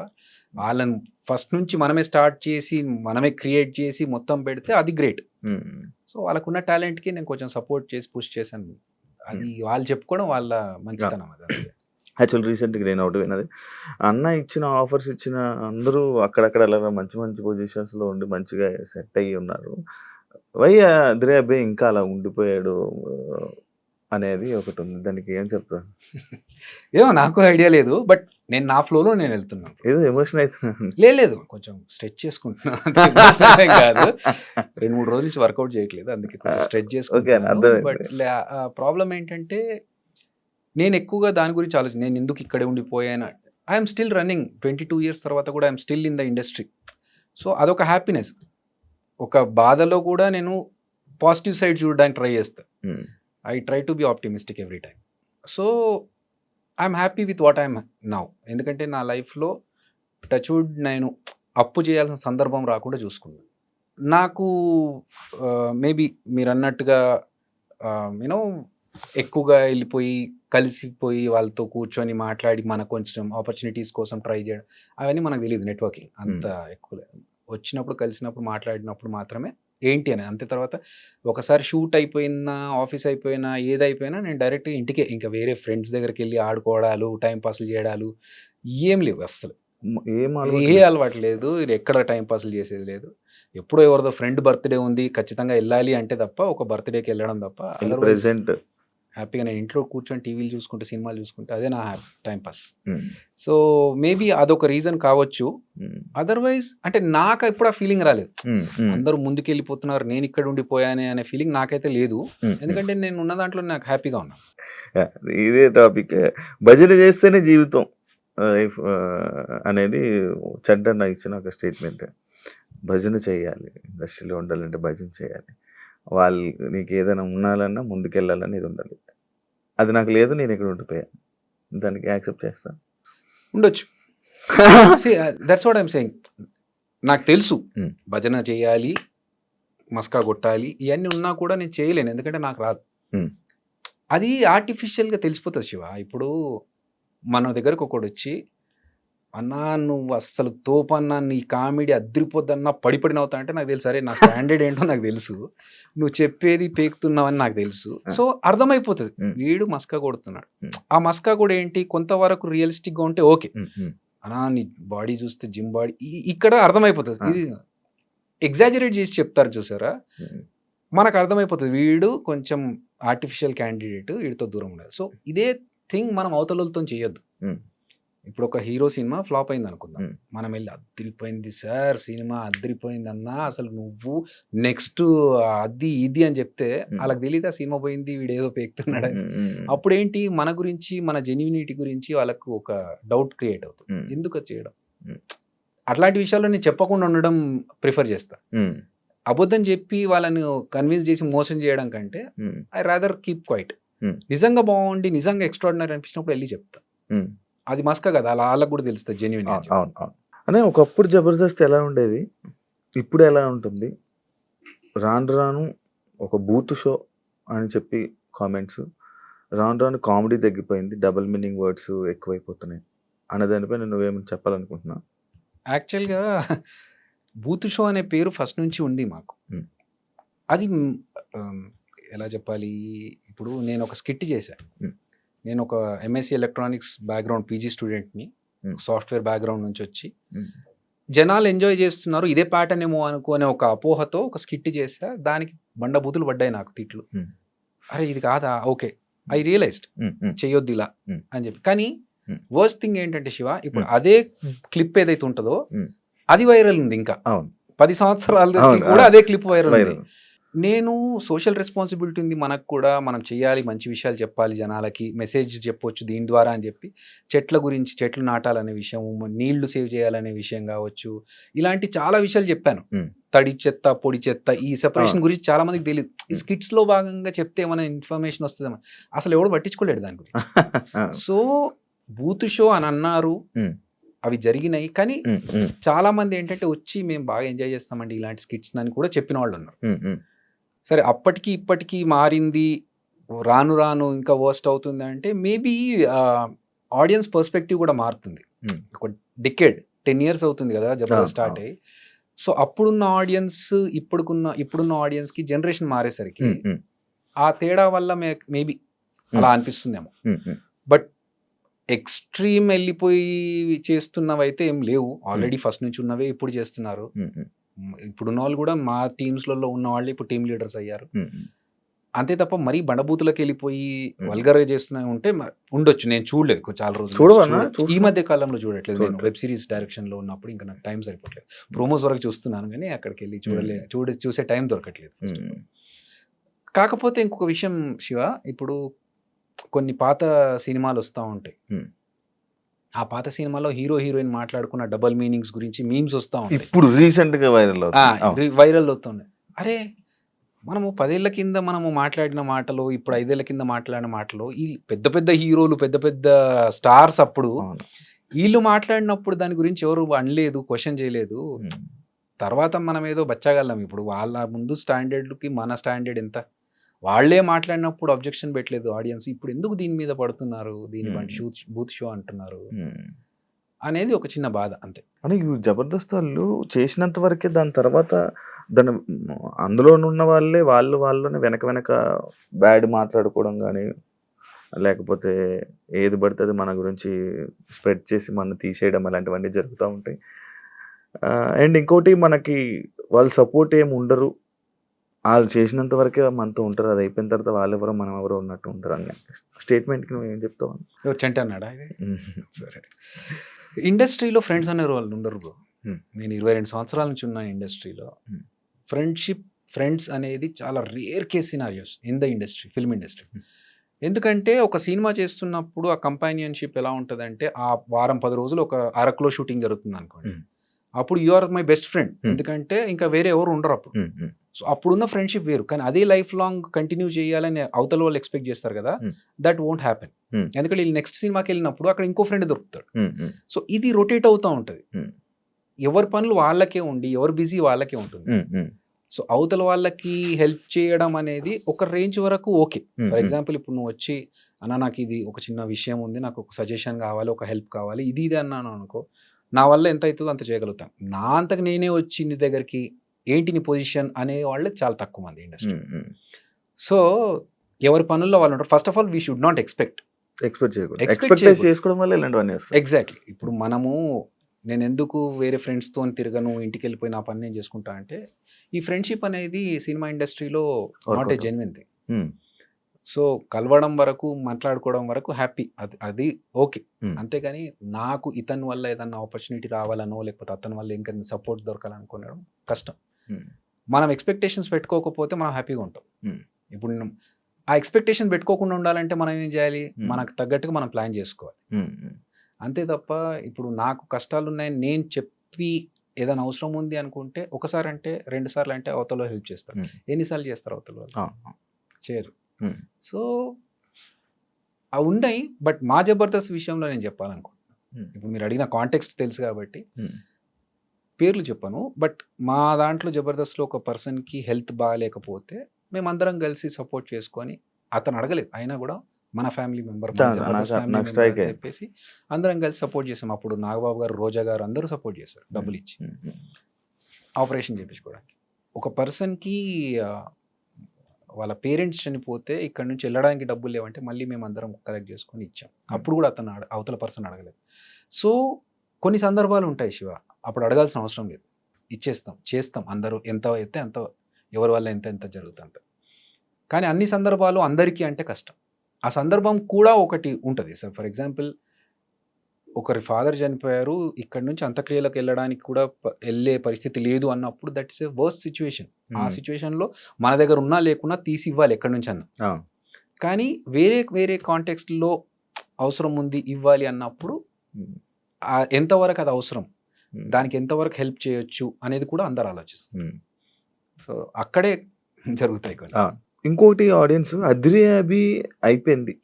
వాళ్ళని ఫస్ట్ నుంచి మనమే స్టార్ట్ చేసి మనమే క్రియేట్ చేసి మొత్తం పెడితే అది గ్రేట్. సో వాళ్ళకున్న టాలెంట్కి నేను కొంచెం సపోర్ట్ చేసి పుష్ చేశాను, అది వాళ్ళు చెప్పుకోవడం వాళ్ళ మంచితనం. అది యాక్చువల్ రీసెంట్గా నేను ఒకటి విన్నది, అన్న ఇచ్చిన ఆఫర్స్ ఇచ్చిన అందరూ అక్కడక్కడ అలా మంచి మంచి పొజిషన్స్లో ఉండి మంచిగా సెట్ అయ్యి ఉన్నారు, వై అద్రే అబ్బాయి ఇంకా అలా ఉండిపోయాడు అనేది ఒకటి ఉంది, దానికి ఏం చెప్తాను? ఏమో నాకు ఐడియా లేదు, బట్ నేను నా ఫ్లోలో నేను వెళ్తున్నాను. ఏదో ఎమోషన్ అవుతున్నాను. లేదు కొంచెం స్ట్రెచ్ చేసుకుంటున్నాను కాదు, 2-3 రోజుల నుంచి వర్కౌట్ చేయట్లేదు, అందుకే కొంచెం స్ట్రెచ్ చేసుకుంటున్నాను. బట్ ప్రాబ్లం ఏంటంటే నేను ఎక్కువగా దాని గురించి ఆలోచన, నేను ఎందుకు ఇక్కడే ఉండిపోయాను. ఐఎమ్ స్టిల్ రన్నింగ్ 22 years తర్వాత కూడా I'm still in the industry. So అదొక హ్యాపీనెస్. ఒక బాధలో కూడా నేను పాజిటివ్ సైడ్ చూడడానికి ట్రై చేస్తా. I try to be optimistic every time. So I'm happy with what I'm now. ఎందుకంటే నా లైఫ్లో టచ్ వుడ్ నేను అప్పు చేయాల్సిన సందర్భం రాకుండా చూసుకున్నాను. నాకు మేబీ మీరు అన్నట్టుగా యూనో ఎక్కువగా వెళ్ళిపోయి కలిసిపోయి వాళ్ళతో కూర్చొని మాట్లాడి మనకు కొంచెం ఆపర్చునిటీస్ కోసం ట్రై చేయడం అవన్నీ మనకు తెలియదు. నెట్వర్కింగ్ అంత ఎక్కువ లేదు. వచ్చినప్పుడు కలిసినప్పుడు మాట్లాడినప్పుడు మాత్రమే ఏంటి అని. అంతే తర్వాత ఒకసారి షూట్ అయిపోయినా ఆఫీస్ అయిపోయినా ఏదైపోయినా నేను డైరెక్ట్ ఇంటికే, ఇంకా వేరే ఫ్రెండ్స్ దగ్గరికి వెళ్ళి ఆడుకోవడాలు టైం పాస్లు చేయడాలు ఏం లేవు అస్సలు. ఏ అలవాటు లేదు. ఎక్కడ టైం పాస్లు చేసేది లేదు. ఎప్పుడో ఎవరిదో ఫ్రెండ్ బర్త్డే ఉంది ఖచ్చితంగా వెళ్ళాలి అంటే తప్ప, ఒక బర్త్డేకి వెళ్ళడం తప్ప ప్రెసెంట్ హ్యాపీగా నేను ఇంట్లో కూర్చొని టీవీలు చూసుకుంటే సినిమాలు చూసుకుంటే అదే నా టైం పాస్. సో మేబీ అదొక రీజన్ కావచ్చు. అదర్వైజ్ అంటే నాకు ఎప్పుడు ఆ ఫీలింగ్ రాలేదు. అందరూ ముందుకు వెళ్ళిపోతున్నారు నేను ఇక్కడ ఉండిపోయానే అనే ఫీలింగ్ నాకైతే లేదు. ఎందుకంటే నేను ఉన్న దాంట్లో నాకు హ్యాపీగా ఉన్నాను. ఇదే టాపిక్. భజన చేస్తేనే జీవితం అనేది చంటన్న ఇచ్చిన ఒక స్టేట్మెంట్. భజన చేయాలి, ఇండస్ట్రీలో ఉండాలంటే భజన చేయాలి. వాళ్ళు నీకు ఏదైనా ఉండాలన్నా ముందుకెళ్ళాలని ఇది ఉండాలి. అది నాకు లేదు, నేను ఇక్కడ ఉండిపోయాను. దానికి యాక్సెప్ట్ చేస్తాను. ఉండొచ్చు. That's what I'm saying. నాకు తెలుసు భజన చేయాలి, మస్కా కొట్టాలి, ఇవన్నీ ఉన్నా కూడా నేను చేయలేను. ఎందుకంటే నాకు రాదు. అది ఆర్టిఫిషియల్గా తెలిసిపోతుంది శివ. ఇప్పుడు మన దగ్గరకు ఒకడు వచ్చి అన్నా నువ్వు అస్సలు తోపన్నా, నీ కామెడీ అద్దరిపోద్దన్నా పడిపడి నవ్వుతా అంటే నాకు తెలుసు. అరే నా స్టాండర్డ్ ఏంటో నాకు తెలుసు, నువ్వు చెప్పేది పేకుతున్నావని నాకు తెలుసు. సో అర్థమైపోతుంది వీడు మస్కా కొడుతున్నాడు. ఆ మస్కా కూడా ఏంటి కొంతవరకు రియలిస్టిక్గా ఉంటే ఓకే, అన్నా నీ బాడీ చూస్తే జిమ్ బాడీ ఇక్కడ అర్థమైపోతుంది. ఇది ఎగ్జాజరేట్ చేసి చెప్తారు చూసారా, మనకు అర్థమైపోతుంది వీడు కొంచెం ఆర్టిఫిషియల్ క్యాండిడేట్, వీడితో దూరం ఉండదు. సో ఇదే థింగ్ మనం అవతలతో చేయొద్దు. ఇప్పుడు ఒక హీరో సినిమా ఫ్లాప్ అయింది అనుకుందాం, మనం వెళ్ళి అద్దరిపోయింది సార్ సినిమా అద్దరిపోయింది అన్నా, అసలు నువ్వు నెక్స్ట్ అది ఇది అని చెప్తే వాళ్ళకి తెలియదు ఆ సినిమా పోయింది వీడు ఏదో పేకుతున్నాడని. అప్పుడు ఏంటి మన గురించి మన జెన్యూనిటీ గురించి వాళ్ళకు ఒక డౌట్ క్రియేట్ అవుతుంది. ఎందుకు చేయడం? అట్లాంటి విషయాల్లో నేను చెప్పకుండా ఉండడం ప్రిఫర్ చేస్తా. అబద్ధం చెప్పి వాళ్ళని కన్విన్స్ చేసి మోసం చేయడం కంటే ఐ రాదర్ కీప్ క్వైట్. నిజంగా బాగుండి నిజంగా ఎక్స్ట్రాడినరీ అనిపించినప్పుడు వెళ్ళి చెప్తా. అది మస్కా కదా, అలా వాళ్ళకి కూడా తెలుస్తుంది జెన్యూన్. అనే ఒకప్పుడు జబర్దస్త్ ఎలా ఉండేది, ఇప్పుడు ఎలా ఉంటుంది? రాను రాను ఒక బూత్ షో అని చెప్పి కామెంట్స్, రాను రాను కామెడీ తగ్గిపోయింది, డబుల్ మీనింగ్ వర్డ్స్ ఎక్కువైపోతున్నాయి అన్నదానిపై నువ్వేమని చెప్పాలనుకుంటున్నా? యాక్చువల్గా బూత్ షో అనే పేరు ఫస్ట్ నుంచి ఉంది మాకు. అది ఎలా చెప్పాలి, ఇప్పుడు నేను ఒక స్కిట్ చేశాను. నేను ఒక ఎంఎస్సి ఎలక్ట్రానిక్స్ బ్యాక్గ్రౌండ్ పీజీ స్టూడెంట్ని, సాఫ్ట్వేర్ బ్యాక్గ్రౌండ్ నుంచి వచ్చి జనాలు ఎంజాయ్ చేస్తున్నారు ఇదే ప్యాటర్న్ ఏమో అనుకునే ఒక అపోహతో ఒక స్కిట్ చేసా. దానికి బండబూతులు పడ్డాయి నాకు, తిట్లు. అరే ఇది కాదా, ఓకే ఐ రియలైజ్డ్ చెయ్యొద్దు ఇలా అని చెప్పి. కానీ వర్స్ట్ థింగ్ ఏంటంటే శివ, ఇప్పుడు అదే క్లిప్ ఏదైతే ఉంటుందో అది వైరల్ ఉంది. ఇంకా 10 సంవత్సరాలు కూడా అదే క్లిప్ వైరల్ ఉంది. నేను సోషల్ రెస్పాన్సిబిలిటీ ఉంది మనకు కూడా, మనం చేయాలి, మంచి విషయాలు చెప్పాలి, జనాలకి మెసేజ్ చెప్పొచ్చు దీని ద్వారా అని చెప్పి చెట్ల గురించి, చెట్లు నాటాలనే విషయం, నీళ్లు సేవ్ చేయాలనే విషయం కావచ్చు, ఇలాంటి చాలా విషయాలు చెప్పాను. తడి చెత్త పొడి చెత్త ఈ సెపరేషన్ గురించి చాలా మందికి తెలియదు. ఈ స్కిట్స్ లో భాగంగా చెప్తే ఏమైనా ఇన్ఫర్మేషన్ వస్తుందేమో, అసలు ఎవడు పట్టించుకోలేడు దాని గురించి. సో బూత్ షో అని అన్నారు, అవి జరిగినాయి. కానీ చాలా మంది ఏంటంటే వచ్చి మేము బాగా ఎంజాయ్ చేస్తామండి ఇలాంటి స్కిట్స్ అని కూడా చెప్పిన వాళ్ళు ఉన్నారు. సరే అప్పటికి ఇప్పటికీ మారింది, రాను రాను ఇంకా వర్స్ట్ అవుతుంది అంటే మేబీ ఆడియన్స్ పర్స్పెక్టివ్ కూడా మారుతుంది. ఒక డికేడ్ 10 years అవుతుంది కదా జబర్దస్త్ స్టార్ట్ అయ్యి. సో అప్పుడున్న ఆడియన్స్ ఇప్పుడున్న ఆడియన్స్కి జనరేషన్ మారేసరికి ఆ తేడా వల్ల మేబీ అలా అనిపిస్తుందేమో. బట్ ఎక్స్ట్రీమ్ వెళ్ళిపోయి చేస్తున్నవైతే ఏం లేవు. ఆల్రెడీ ఫస్ట్ నుంచి ఉన్నవే ఇప్పుడు చేస్తున్నారు. ఇప్పుడున్న వాళ్ళు కూడా మా టీమ్స్లలో ఉన్న వాళ్ళు ఇప్పుడు టీమ్ లీడర్స్ అయ్యారు. అంతే తప్ప మరీ బండబూతులకు వెళ్ళిపోయి వల్గర్గా చేస్తున్నా ఉంటే ఉండొచ్చు. నేను చూడలేదు చాలా రోజులు, ఈ మధ్య కాలంలో చూడట్లేదు. నేను వెబ్ సిరీస్ డైరెక్షన్ లో ఉన్నప్పుడు ఇంకా నాకు టైం సరిపోవట్లేదు. ప్రోమోస్ వరకు చూస్తున్నాను కానీ అక్కడికి వెళ్ళి చూసే టైం దొరకట్లేదు. కాకపోతే ఇంకొక విషయం శివ, ఇప్పుడు కొన్ని పాత సినిమాలు వస్తూ ఉంటాయి, ఆ పాత సినిమాలో హీరో హీరోయిన్ మాట్లాడుకున్న డబుల్ మీనింగ్స్ గురించి మీమ్స్ వస్తూ ఉంటాయి, ఇప్పుడు రీసెంట్ గా వైరల్ అవుతుంది. వైరల్ అవుతున్నాయి. అరే మనము 10 ఏళ్ల కింద మనము మాట్లాడిన మాటలు, ఇప్పుడు 5 ఏళ్ల కింద మాట్లాడిన మాటలు, ఈ పెద్ద పెద్ద హీరోలు, పెద్ద పెద్ద స్టార్స్ అప్పుడు అవును. వీళ్ళు మాట్లాడినప్పుడు దాని గురించి ఎవరు అనలేదు, క్వశ్చన్ చేయలేదు. తర్వాత మనం ఏదో బచ్చగలం. ఇప్పుడు వాళ్ళ ముందు స్టాండర్డ్కి మన స్టాండర్డ్ ఎంత, వాళ్ళే మాట్లాడినప్పుడు అబ్జెక్షన్ పెట్టలేదు ఆడియన్స్, ఇప్పుడు ఎందుకు దీని మీద పడుతున్నారు, దీని బూత్ షో అంటున్నారు అనేది ఒక చిన్న బాధ అంతే. అని జబర్దస్త్ వాళ్ళు చేసినంత వరకే, దాని తర్వాత దాని అందులో ఉన్న వాళ్ళని వెనక బ్యాడ్ మాట్లాడుకోవడం కానీ, లేకపోతే ఏది పడితే అది మన గురించి స్ప్రెడ్ చేసి మన తీసేయడం అలాంటివన్నీ జరుగుతూ ఉంటాయి. అండ్ ఇంకోటి, మనకి వాళ్ళు సపోర్ట్ ఏమి ఉండరు, వాళ్ళు చేసినంత వరకే మనతో ఉంటారు, అది అయిపోయిన తర్వాత వాళ్ళెవరో మనం ఎవరో ఉన్నట్టు ఉంటారు అని స్టేట్మెంట్కి నువ్వు ఏం చెప్తావు? చెంట అన్నాడా ఇది? సరే, ఇండస్ట్రీలో ఫ్రెండ్స్ అనే వాళ్ళు ఉండరు బ్రో. నేను 22 సంవత్సరాల నుంచి ఉన్నాను ఇండస్ట్రీలో. ఫ్రెండ్స్ అనేది చాలా rare case scenarios in the industry, film industry. ఎందుకంటే ఒక సినిమా చేస్తున్నప్పుడు ఆ కంపానియన్షిప్ ఎలా ఉంటుందంటే, ఆ వారం 10 రోజులు ఒక అరకులో షూటింగ్ జరుగుతుంది అనుకోండి, అప్పుడు you are my best friend, ఎందుకంటే ఇంకా వేరే ఎవరు ఉండరు అప్పుడు. సో అప్పుడున్న ఫ్రెండ్షిప్ వేరు. కానీ అదే లైఫ్ లాంగ్ కంటిన్యూ చేయాలని అవతల వాళ్ళు ఎక్స్పెక్ట్ చేస్తారు కదా, దట్ వోంట్ హ్యాపెన్. ఎందుకంటే వీళ్ళు నెక్స్ట్ సినిమాకి వెళ్ళినప్పుడు అక్కడ ఇంకో ఫ్రెండ్ దొరుకుతాడు. సో ఇది రొటేట్ అవుతూ ఉంటుంది. ఎవరి పనులు వాళ్ళకే ఉండి, ఎవరు బిజీ వాళ్ళకే ఉంటుంది. సో అవతల వాళ్ళకి హెల్ప్ చేయడం అనేది ఒక రేంజ్ వరకు ఓకే. ఫర్ ఎగ్జాంపుల్ ఇప్పుడు నువ్వు వచ్చి, అన్న నాకు ఇది ఒక చిన్న విషయం ఉంది, నాకు ఒక సజెషన్ కావాలి, ఒక హెల్ప్ కావాలి, ఇది అన్నాను అనుకో, నా వల్ల ఎంత అవుతుందో అంత చేయగలుగుతాను. నా అంతకు నేనే వచ్చి నీ దగ్గరికి ఏంటి నీ పొజిషన్ అనే వాళ్ళే చాలా తక్కువ మంది ఇండస్ట్రీ. సో ఎవరి పనుల్లో వాళ్ళు ఉంటారు. First of all we should not expect చేసుకోవడం వల్ల ఇలాంటివన్నీ వస్తాయి. ఎగ్జాక్ట్లీ. ఇప్పుడు మనము, నేను ఎందుకు వేరే ఫ్రెండ్స్తో తిరగను, ఇంటికి వెళ్ళిపోయి నా పని నేను చేసుకుంటా అంటే, ఈ ఫ్రెండ్షిప్ అనేది సినిమా ఇండస్ట్రీలో not a genuine thing. So కలవడం వరకు, మాట్లాడుకోవడం వరకు హ్యాపీ, అది ఓకే. అంతేగాని నాకు ఇతని వల్ల ఏదన్నా ఆపర్చునిటీ రావాలనో, లేకపోతే అతని వల్ల ఇంకా సపోర్ట్ దొరకాలనుకోవడం కష్టం. మనం ఎక్స్పెక్టేషన్స్ పెట్టుకోకపోతే మనం హ్యాపీగా ఉంటాం. ఇప్పుడు ఆ ఎక్స్పెక్టేషన్ పెట్టుకోకుండా ఉండాలంటే మనం ఏం చేయాలి, మనకు తగ్గట్టుగా మనం ప్లాన్ చేసుకోవాలి. అంతే తప్ప ఇప్పుడు నాకు కష్టాలు ఉన్నాయని నేను చెప్పి ఏదైనా అవసరం ఉంది అనుకుంటే, ఒకసారి అంటే 2 సార్లు అంటే అవతల హెల్ప్ చేస్తారు. ఎన్నిసార్లు చేస్తారు అవతల వాళ్ళు? చేయరు. సో అవి ఉన్నాయి. బట్ మా జబర్దస్త్ విషయంలో నేను చెప్పాలనుకుంటున్నాను. ఇప్పుడు మీరు అడిగిన కాంటెక్స్ట్ తెలుసు కాబట్టి పేర్లు చెప్పను. బట్ మా దాంట్లో జబర్దస్త్లో ఒక పర్సన్కి హెల్త్ బాగాలేకపోతే మేమందరం కలిసి సపోర్ట్ చేసుకొని, అతను అడగలేదు అయినా కూడా మన ఫ్యామిలీ మెంబర్, చెప్పేసి అందరం కలిసి సపోర్ట్ చేసాం. అప్పుడు నాగబాబు గారు, రోజా గారు అందరూ సపోర్ట్ చేశారు, డబ్బులు ఇచ్చి ఆపరేషన్ చేయించుకోవడానికి. ఒక పర్సన్కి వాళ్ళ పేరెంట్స్ చనిపోతే ఇక్కడ నుంచి వెళ్ళడానికి డబ్బులు లేవంటే మళ్ళీ మేము అందరం కలెక్ట్ చేసుకొని ఇచ్చాం. అప్పుడు కూడా అతను అవతల పర్సన్ అడగలేదు. సో కొన్ని సందర్భాలు ఉంటాయి శివ, అప్పుడు అడగాల్సిన అవసరం లేదు, ఇచ్చేస్తాం, చేస్తాం. అందరూ ఎంత అయితే అంత, ఎవరి వల్ల ఎంత జరుగుతుంది. కానీ అన్ని సందర్భాలు అందరికీ అంటే కష్టం. ఆ సందర్భం కూడా ఒకటి ఉంటుంది సార్. ఫర్ ఎగ్జాంపుల్, ఒకరి ఫాదర్ చనిపోయారు, ఇక్కడ నుంచి అంత్యక్రియలకు వెళ్ళడానికి కూడా వెళ్ళే పరిస్థితి లేదు అన్నప్పుడు, that is a worst situation. ఆ సిచ్యువేషన్లో మన దగ్గర ఉన్నా లేకున్నా తీసి ఇవ్వాలి ఎక్కడి నుంచి అన్న. కానీ వేరే కాంటెక్స్ట్లో అవసరం ఉంది ఇవ్వాలి అన్నప్పుడు ఎంతవరకు అది అవసరం, దానికి ఎంతవరకు హెల్ప్ చేయొచ్చు అనేది కూడా అందరు ఆలోచిస్తారు. సో అక్కడే జరుగుతాయి కొన్ని. ఇంకోటి, ఆడియన్స్ అద్రి అభి అయిపోయింది,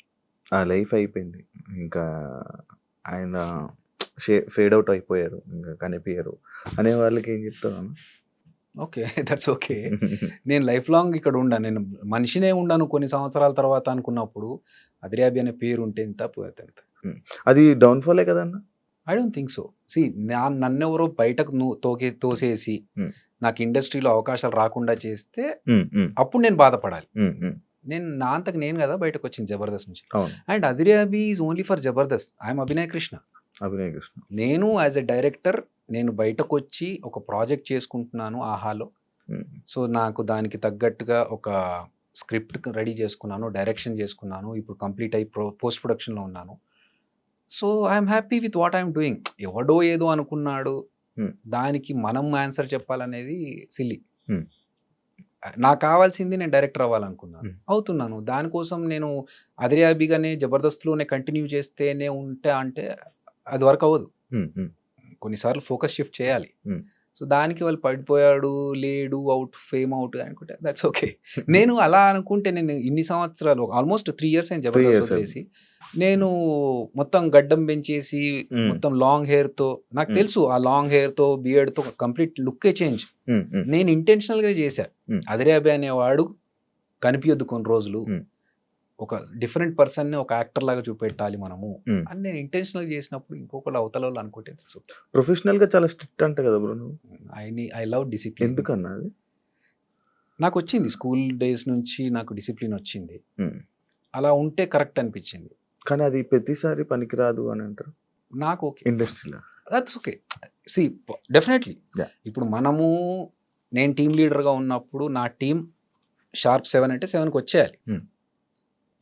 ఆ లైఫ్ అయిపోయింది, ఇంకా ఆయన ఫేడ్ అవుట్ అయిపోయారు, ఇంకా కనిపించారు అనే వాళ్ళకి ఏం చెప్తాను? Okay, that's okay. నేను లైఫ్ లాంగ్ ఇక్కడ ఉండను, నేను మనిషినే ఉండను కొన్ని సంవత్సరాల తర్వాత అనుకున్నప్పుడు అద్రి అభి అనే పేరు ఉంటే ఎంత పోతే ఎంత. అది డౌన్ఫాలే కదన్నా? I don't think so. సి, నన్నెవరో బయటకు తోసేసి నాకు ఇండస్ట్రీలో అవకాశాలు రాకుండా చేస్తే అప్పుడు నేను బాధపడాలి. నేను నా అంతకు నేను కదా బయటకు వచ్చింది జబర్దస్త్ నుంచి. And Adhire Abhi is only for Jabardasth. I am Abhinay Krishna. నేను యాజ్ ఎ డైరెక్టర్ నేను బయటకు వచ్చి ఒక ప్రాజెక్ట్ చేసుకుంటున్నాను ఆహాలో. సో నాకు దానికి తగ్గట్టుగా ఒక స్క్రిప్ట్ రెడీ చేసుకున్నాను, డైరెక్షన్ చేసుకున్నాను, ఇప్పుడు కంప్లీట్ అయ్యి పోస్ట్ ప్రొడక్షన్లో ఉన్నాను. So I'm happy with what I'm doing. ఎవడో ఏదో అనుకున్నాడు, దానికి మనం ఆన్సర్ చెప్పాలనేది సిల్లీ. నాకు కావాల్సింది నేను డైరెక్టర్ అవ్వాలనుకున్నాను, అవుతున్నాను. దానికోసం నేను అద్రి అభిగానే జబర్దస్త్లోనే కంటిన్యూ చేస్తేనే ఉంటే అంటే అది వర్క్ అవ్వదు. ఉమ్, ఉమ్, కొన్నిసార్లు ఫోకస్ షిఫ్ట్ చేయాలి. Hmm. సో దానికి వాళ్ళు పడిపోయాడు, లేడు, అవుట్, ఫేమ్ అవుట్ అనుకుంటే దట్స్ ఓకే. నేను అలా అనుకుంటే నేను ఇన్ని సంవత్సరాలు ఆల్మోస్ట్ 3 years అయిన 3 జబర్దస్త్ years వదిలేసి నేను మొత్తం గడ్డం పెంచేసి Hmm. మొత్తం లాంగ్ హెయిర్ తో, నాకు Hmm. తెలుసు ఆ లాంగ్ హెయిర్ తో బియర్డ్ తో కంప్లీట్ లుక్కే చేంజ్. ఉమ్, ఉమ్, నేను ఇంటెన్షనల్ గా చేశా. Hmm. అదిరే అభి అనేవాడు కనిపించద్దు కొన్ని రోజులు, Hmm. ఒక డిఫరెంట్ పర్సన్ ని ఒక యాక్టర్ లాగా చూపెట్టాలి మనము Hmm. అని నేను ఇంటెన్షనల్ చేసినప్పుడు ఇంకొకళ్ళు అవతల వాళ్ళు అనుకుంటే ప్రొఫెషనల్ గా చాలా స్ట్రిక్ట్ అంట కదా బ్రో నువ్వు, ఐ లవ్ డిసిప్లిన్. ఎందుకన్నా అది? నాకు వచ్చింది స్కూల్ డేస్ నుంచి, నాకు డిసిప్లిన్ వచ్చింది. ఉమ్. అలా ఉంటే కరెక్ట్ అనిపించింది కానీ అది ప్రతిసారి పనికిరాదు అని అంటారు నాకు. ఓకే, ఇండస్ట్రీలో. That's okay. See definitely Yeah. ఇప్పుడు నేను టీమ్ లీడర్గా ఉన్నప్పుడు నా టీం షార్ప్ 7 అంటే 7కి వచ్చేయాలి. Hmm.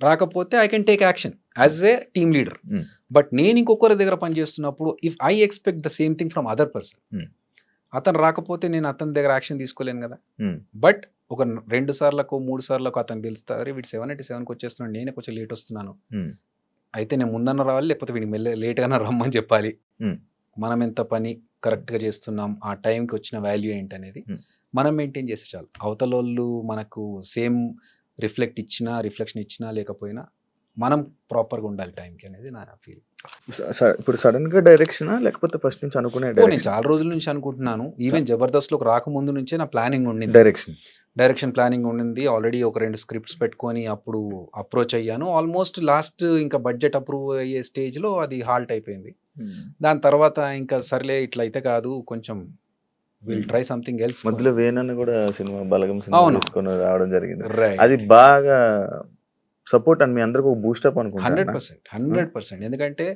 రాకపోతే I can take action as a team leader. Hmm. But నేను ఇంకొకరి దగ్గర పనిచేస్తున్నప్పుడు if I expect the same thing from other person, Hmm. అతను రాకపోతే నేను అతని దగ్గర యాక్షన్ తీసుకోలేను కదా. Hmm. బట్ ఒక 2 సార్లకు 3 సార్లకు అతను తెలుస్తారు వీడు 7 అంటే 7కి వచ్చేస్తున్నాడు, నేనే కొంచెం లేట్ వస్తున్నాను, Hmm. అయితే నేను ముందన్న రావాలి, లేకపోతే వీడికి లేట్గానే రమ్మని చెప్పాలి. Hmm. మనం ఎంత పని కరెక్ట్గా చేస్తున్నాం, ఆ టైంకి వచ్చిన వాల్యూ ఏంటి అనేది Hmm. మనం మెయింటైన్ చేస్తే చాలు. అవతల వాళ్ళు మనకు సేమ్ రిఫ్లెక్షన్ ఇచ్చినా లేకపోయినా మనం ప్రాపర్గా ఉండాలి టైంకి అనేది నా ఫీల్. ఇప్పుడు సడన్ గా డైరెక్షనా లేకపోతే ఫస్ట్ నుంచి అనుకునే నేను చాలా రోజుల నుంచి అనుకుంటున్నాను. ఈవెన్ జబర్దస్త్లోకి రాకముందు నుంచే నా ప్లానింగ్ ఉండింది, డైరెక్షన్ ప్లానింగ్ ఉండింది. ఆల్రెడీ ఒక 2 స్క్రిప్ట్స్ పెట్టుకొని అప్పుడు అప్రోచ్ అయ్యాను. ఆల్మోస్ట్ లాస్ట్ ఇంకా బడ్జెట్ అప్రూవ్ అయ్యే స్టేజ్లో అది హాల్ట్ అయిపోయింది. దాని తర్వాత ఇంకా సర్లే ఇట్లా అయితే కాదు, కొంచెం విల్ ట్రై సంథింగ్ ఎల్స్. మధ్యలో వేణన్న కూడా సినిమా బలగం సినిమా అవును. తీసుకొని రావడం జరిగింది. రైట్, అది బాగా సపోర్ట్ అని మీ అందరికి ఒక బూస్టప్ అనుకుంటా. 100%. ఎందుకంటే